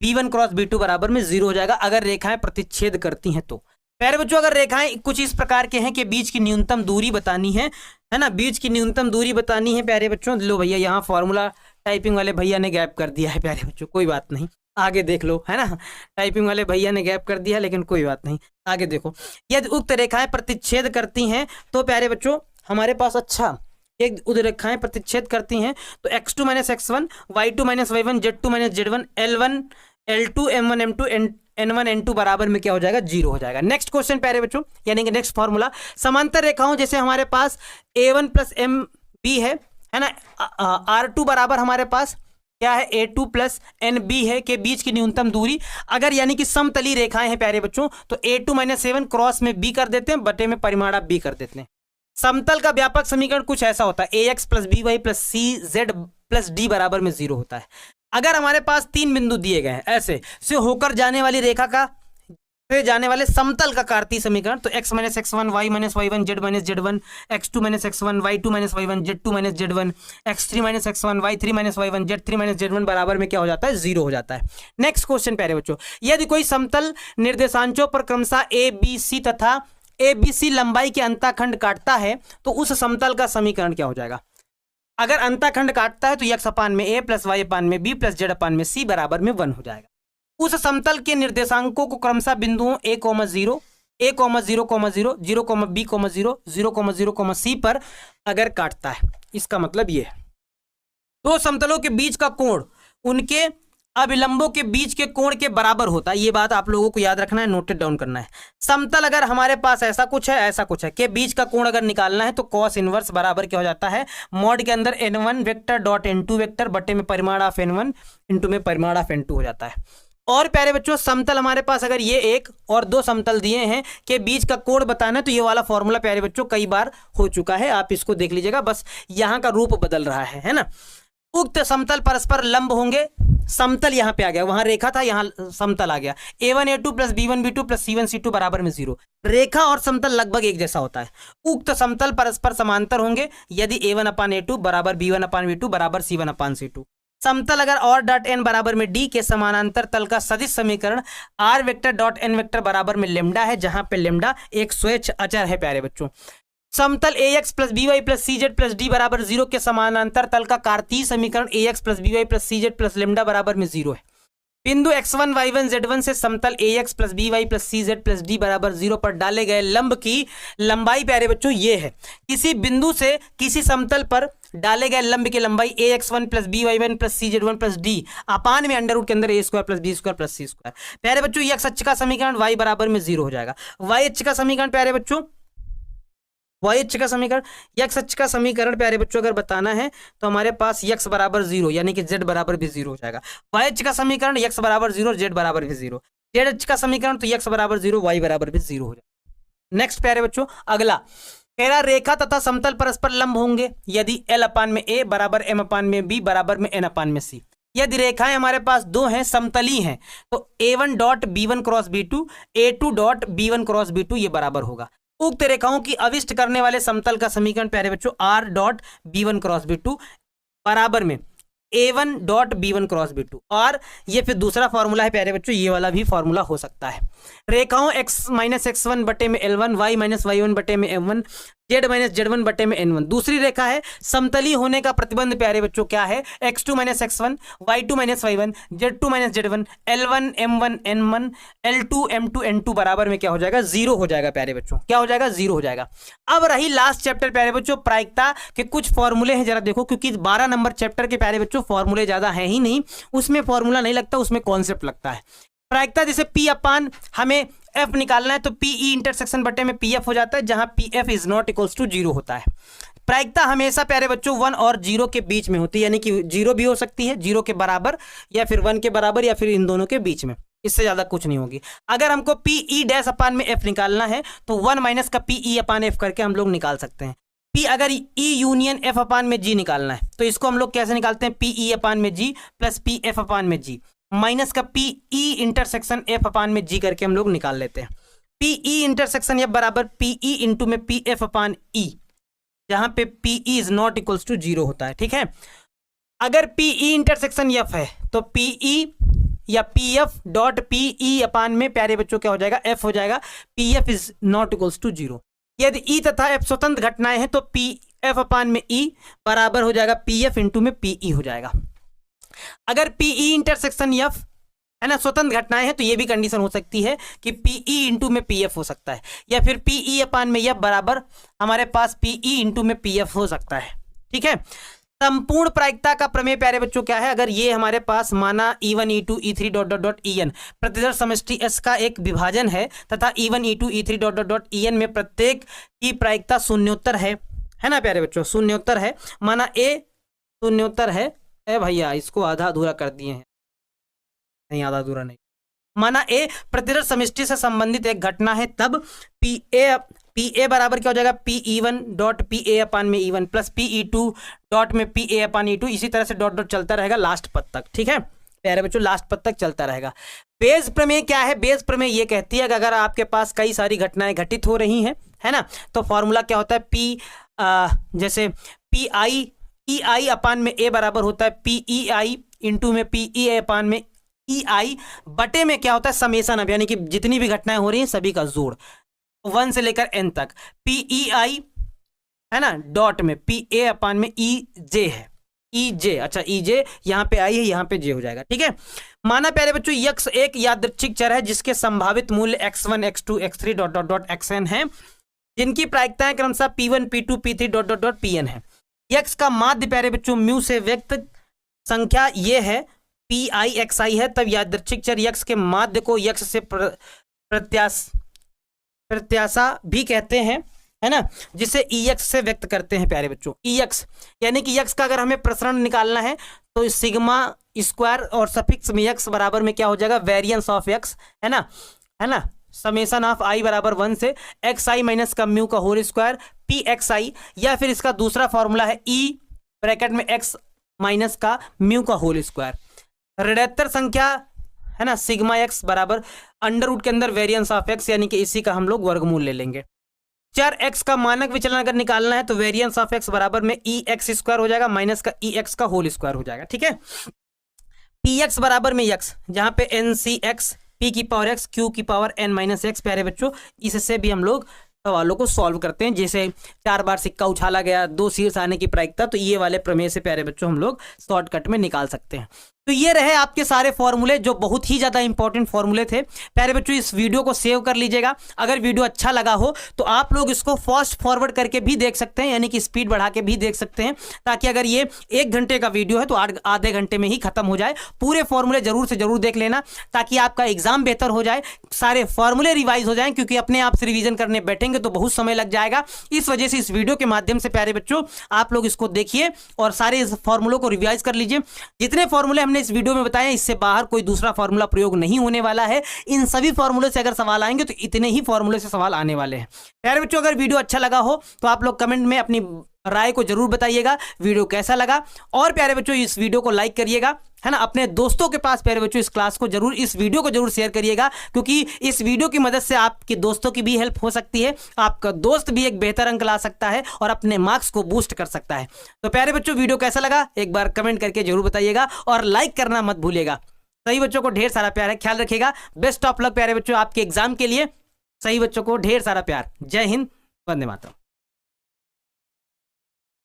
b1 cross b2 बराबर में 0 हो जाएगा अगर रेखाएं प्रतिच्छेद करती हैं तो। प्यारे बच्चों, अगर रेखाएं कुछ इस प्रकार के हैं कि बीच की न्यूनतम दूरी बतानी है ना, बीच की न्यूनतम दूरी बतानी है प्यारे बच्चों। लो भैया, यहाँ फॉर्मूला टाइपिंग वाले भैया ने गैप कर दिया है प्यारे बच्चों, कोई बात नहीं, आगे देख लो, है ना। टाइपिंग वाले भैया ने गैप कर दिया, लेकिन कोई बात नहीं, आगे देखो। यदि उक्त रेखाएं प्रतिच्छेद करती हैं तो प्यारे बच्चों हमारे पास एक उक्त रेखाएं प्रतिच्छेद करती हैं तो x2 minus x1, y2 minus y1, z2 minus z1, L1 L2 M1 M2 N1 N2 बराबर में क्या हो जाएगा, 0 हो जाएगा। नेक्स्ट क्वेश्चन प्यारे बच्चों, यानी कि नेक्स्ट फॉर्मूला, समांतर रेखाओं जैसे हमारे पास a1 प्लस MB है ना, R2 बराबर हमारे पास क्या है, A2 प्लस NB है, के बीच की न्यूनतम दूरी अगर यानी कि समतली रेखाएं हैं प्यारे बच्चों तो a2 माइनस a1 क्रॉस में b कर देते हैं, बटे में परिमाण b कर देते हैं। समतल का व्यापक समीकरण कुछ ऐसा होता है, ax plus by plus cz plus d बराबर में 0 होता है। अगर हमारे पास 3 बिंदु दिए गए हैं ऐसे से होकर जाने वाली रेखा का से जाने वाले समतल का कार्तीय समीकरण, तो x minus x1, y minus y1, z minus z1, x2 minus x1, y2 minus y1, z2 minus z1, x3 minus x1, y3 minus y1, z3 minus z1 बराबर में क्या हो जाता है, 0 हो जाता है। नेक्स्ट क्वेश्चन प्यारे बच्चों, यदि कोई समतल निर्देशांचों पर क्रमशः ABC तथा ABC लंबाई के अंतःखंड काटता है तो उस समतल का समीकरण क्या हो जाएगा। अगर अंतःखंड काटता है तो x अपान में a प्लस y अपान में b प्लस z अपान में c बराबर में 1 हो जाएगा। उस समतल के निर्देशांकों को क्रमशः बिंदुओं a, 0, a, 0, 0, 0, b, 0, 0, 0, c पर अगर काटता है, इसका मतलब ये है दो समतलों के बीच का कोण उनके अभिलंबों के बीच के कोण के बराबर होता है। ये बात आप लोगों को याद रखना है, नोटेड डाउन करना है। समतल अगर हमारे पास ऐसा कुछ है के बीच का कोण अगर निकालना है तो कॉस इनवर्स बराबर क्या हो जाता है, मॉड के अंदर n1 vector dot n2 vector बटे में परिमाण ऑफ n1 इंटू में परिमाण ऑफ n2 हो जाता है। और प्यारे बच्चों, समतल हमारे पास अगर ये एक और दो समतल दिए हैं के बीच का कोण बताना है तो ये वाला फॉर्मूला प्यारे बच्चों कई बार हो चुका है, आप इसको देख लीजिएगा, बस यहाँ का रूप बदल रहा है ना। उक्त समतल परस्पर लंब होंगे, समतल यहाँ पे आ गया, वहां रेखा था, यहाँ समतल आ गया। a1 a2 plus b1 b2 plus c1 c2 बराबर में 0। रेखा और समतल लगभग एक जैसा होता है। उक्त समतल परस्पर समांतर होंगे यदि a1 अपान a2 बराबर b1 अपान b2 बराबर c1 अपान c2। समतल अगर और डॉट n बराबर में d के समानांतर तल का सदिश समीकरण r vector dot n vector बराबर में लेमडा है, जहां पे लेमडा एक स्वेच्छ अचर है प्यारे बच्चों। समतल ax plus by plus cz plus d बराबर 0 के समानांतर तल का कार्तीय समीकरण ax plus by plus cz plus lambda बराबर में 0 है। बिंदु x1 y1 z1 से समतल ax plus by plus cz plus d बराबर 0 पर डाले गए लंब की लंबाई प्यारे बच्चों ये है। किसी बिंदु से किसी समतल पर डाले गए लंब की लंबाई ax1 plus by1 plus cz1 plus d अपान में अंडर रूट के अंदर a square plus b square plus c square. प्यारे बच्चों, ये x अक्ष का समीकरण y बराबर में 0 हो जाएगा। y अक्ष का समीकरण प्यारे बच्चों, y अक्ष का समीकरण, x अक्ष का समीकरण प्यारे बच्चों अगर बताना है तो हमारे पास x बराबर 0 यानी कि z बराबर भी 0 हो जाएगा। y अक्ष का समीकरण x बराबर 0 z बराबर भी 0। z अक्ष का समीकरण तो x बराबर 0 y बराबर भी 0 हो जाएगा। नेक्स्ट प्यारे बच्चों, अगला कह रेखा तथा समतल परस्पर लंब होंगे यदि l अपान में a बराबर m अपान में b बराबर में n अपान में c। यदि रेखाएं हमारे पास दो हैं, समतली हैं, तो a1 dot b1 cross b2 a2 dot b1 cross b2 ये बराबर होगा। उक्त रेखाओं की अविष्ट करने वाले समतल का समीकरण प्यारे बच्चों r dot b1 cross b2 बराबर में a1 dot b1 cross b2, और ये फिर दूसरा फॉर्मूला है प्यारे बच्चों, ये वाला भी फॉर्मूला हो सकता है। रेखाओं x माइनस x1 बटे में l1 y माइनस y1 बटे में m1 जेड माइनस जेड1 बटे में n1। दूसरी रेखा है समतली होने का प्रतिबंध प्यारे बच्चों क्या है, x2 minus x1, y2 minus y1, z2 minus z1, L1 m1 n1, L2 m2 n2 बराबर में क्या हो जाएगा, 0 हो जाएगा प्यारे बच्चों, क्या हो जाएगा, 0 हो जाएगा। अब रही लास्ट चैप्टर प्यारे बच्चों प्रायिकता के कुछ फॉर्मूले हैं, जरा देखो, क्योंकि 12 नंबर चैप्टर के प्यारे बच्चों फॉर्मूले ज्यादा है ही नहीं, उसमें फॉर्मूला नहीं लगता, उसमें कॉन्सेप्ट लगता है। प्रायिकता जैसे P अपान हमें F निकालना है तो PE इंटरसेक्शन बटे में PF हो जाता है, जहां PF is not equals to 0 होता है। प्रायिकता हमेशा प्यारे बच्चों 1 और 0 के बीच में होती है, यानी कि 0 भी हो सकती है, 0 के बराबर या फिर 1 के बराबर या फिर इन दोनों के बीच में, इससे ज्यादा कुछ नहीं होगी। अगर हमको PE डैश अपान में F निकालना है तो 1 माइनस का PE अपान F करके हम लोग निकाल सकते हैं। P अगर E यूनियन F अपान में G निकालना है तो इसको हम लोग कैसे निकालते हैं, PE अपान में G प्लस PF अपान में G माइनस का PE इंटरसेक्शन F अपान में G करके हम लोग निकाल लेते हैं। PE इंटरसेक्शन F बराबर PE इंटू में PF अपान E, जहां पे PE is not equals to 0 होता है, ठीक है। अगर PE इंटरसेक्शन F है तो PE या PF डॉट PE अपान में प्यारे बच्चों क्या हो जाएगा, F हो जाएगा, PF is not equals to 0। यदि E तथा F स्वतंत्र घटनाएं हैं तो PF अपान में E बराबर हो जाएगा PF इंटू में PE हो जाएगा। अगर PE इंटरसेक्शन F है ना स्वतंत्र घटनाएं हैं तो ये भी कंडीशन हो सकती है कि PE इंटू में PF हो सकता है, या फिर PE अपान में F बराबर हमारे पास PE इंटू में PF हो सकता है, ठीक है। संपूर्ण प्रायिकता का प्रमेय प्यारे बच्चों क्या है, अगर ये हमारे पास माना E1 E2 E3 dot dot dot En प्रतिदर समष्टि S का एक विभाजन है तथा E1 E2 E3 dot dot dot En में प्रत्येक की प्रायिकता शून्योत्तर है ना प्यारे बच्चों, शून्योत्तर है, माना A शून्योत्तर है, भैया इसको आधा अधूरा कर दिए हैं, नहीं आधा अधूरा नहीं, माना A प्रतिदर समष्टि से संबंधित एक घटना है, तब PA बराबर क्या हो जाएगा, PE1 डॉट PA अपान में E1 प्लस PE2 डॉट में PA अपान E2, इसी तरह से डॉट डॉट चलता रहेगा लास्ट पद तक, ठीक है प्यारे बच्चों, लास्ट पद तक चलता रहेगा। बेस प्रमेय क्या है, बेस प्रमेय ये कहती है कि अगर आपके पास कई सारी घटनाएं घटित हो रही हैं, है ना, तो फॉर्मूला क्या होता है, जैसे PI EI अपान में A बराबर होता है PEI इंटू में PE अपान में EI बटे में क्या होता है समेशन अब, यानी कि जितनी भी घटनाएं हो रही हैं सभी का जोड़ 1 से लेकर n तक, PEI है ना डॉट में PA अपान में EJ है, EJ, अच्छा EJ यहाँ पे I है, यहाँ पे J हो जाएगा, ठीक है। माना प्यारे बच्चों यक्स एक यादृच्छिक चर है जिसके संभावित मूल्य x1 x2 x3 dot dot dot xn है, जिनकी प्रायिकताएं क्रमशः P1 P2 P3 dot dot dot Pn है। यक्स का माध्य प्यारे बच्चों म्यू से व्यक्त संख्या ये है PIXI है, तब यादृच्छिक चर यक्स के माध्य को यक्स से प्रत्याशा भी कहते हैं, है ना, जिसे EX से व्यक्त करते हैं प्यारे बच्चों। EX यानी कि यक्स का अगर हमें प्रसरण निकालना है तो सिग्मा स्क्वायर और सफिक्स में यक्स बराबर में क्या हो जाएगा, वेरिएंस ऑफ यक्स, है ना, समेशन ऑफ I बराबर 1 से XI माइनस का म्यू का होल स्क्वायर PXI, या फिर इसका दूसरा फॉर्मूला है E ब्रैकेट में X माइनस का म्यू का होल स्क्वायर। ऋणात्मक संख्या है ना सिग्मा x बराबर अंडर रूट के अंदर वेरिएंस ऑफ x, यानी कि इसी का हम लोग वर्गमूल ले लेंगे। चर x का मानक विचलन अगर निकालना है तो वेरिएंस ऑफ x बराबर में EX स्क्वायर हो जाएगा माइनस का EX का होल स्क्वायर हो जाएगा, ठीक है। PX बराबर में x, जहां पे NCX P की पावर x Q की पावर n माइनस x प्यारे बच्चों, इससे भी हम लोग सवालों को सॉल्व करते हैं। जैसे 4 बार सिक्का उछाला गया, 2 शीर्ष आने की प्रायिकता, तो ये वाले प्रमेय से प्यारे बच्चों हम लोग शॉर्टकट में निकाल सकते हैं। तो ये रहे आपके सारे फॉर्मूले जो बहुत ही ज़्यादा इंपॉर्टेंट फॉर्मूले थे प्यारे बच्चों। इस वीडियो को सेव कर लीजिएगा, अगर वीडियो अच्छा लगा हो तो आप लोग इसको फास्ट फॉरवर्ड करके भी देख सकते हैं, यानी कि स्पीड बढ़ा के भी देख सकते हैं, ताकि अगर ये 1 घंटे का वीडियो है तो आधे घंटे में ही खत्म हो जाए। पूरे फॉर्मूले जरूर से जरूर देख लेना ताकि आपका एग्जाम बेहतर हो जाए, सारे फॉर्मूले रिवाइज हो जाएं, क्योंकि अपने आप से रिवीजन करने बैठेंगे तो बहुत समय लग जाएगा। इस वजह से इस वीडियो के माध्यम से प्यारे बच्चों आप लोग इसको देखिए और सारे इस फॉर्मूलों को रिवाइज कर लीजिए। जितने फॉर्मूले हमने इस वीडियो में बताए इससे बाहर कोई दूसरा फॉर्मूला प्रयोग नहीं होने वाला है। इन सभी फॉर्मूले से अगर सवाल आएंगे तो इतने ही फॉर्मूले से सवाल आने वाले हैं। प्यारे बच्चों अगर वीडियो अच्छा लगा हो तो आप लोग कमेंट में अपनी राय को जरूर बताइएगा, वीडियो कैसा लगा। और प्यारे बच्चों इस वीडियो को लाइक करिएगा, है ना, अपने दोस्तों के पास प्यारे बच्चों इस वीडियो को जरूर शेयर करिएगा, क्योंकि इस वीडियो की मदद से आपके दोस्तों की भी हेल्प हो सकती है, आपका दोस्त भी एक बेहतर अंक ला सकता है और अपने मार्क्स को बूस्ट कर सकता है। तो प्यारे बच्चों वीडियो कैसा लगा एक बार कमेंट करके जरूर बताइएगा और लाइक करना मत भूलिएगा। सही बच्चों को ढेर सारा प्यार है, ख्याल रखिएगा। बेस्ट ऑफ लक प्यारे बच्चों आपके एग्जाम के लिए। सही बच्चों को ढेर सारा प्यार। जय हिंद, वंदे मातरम।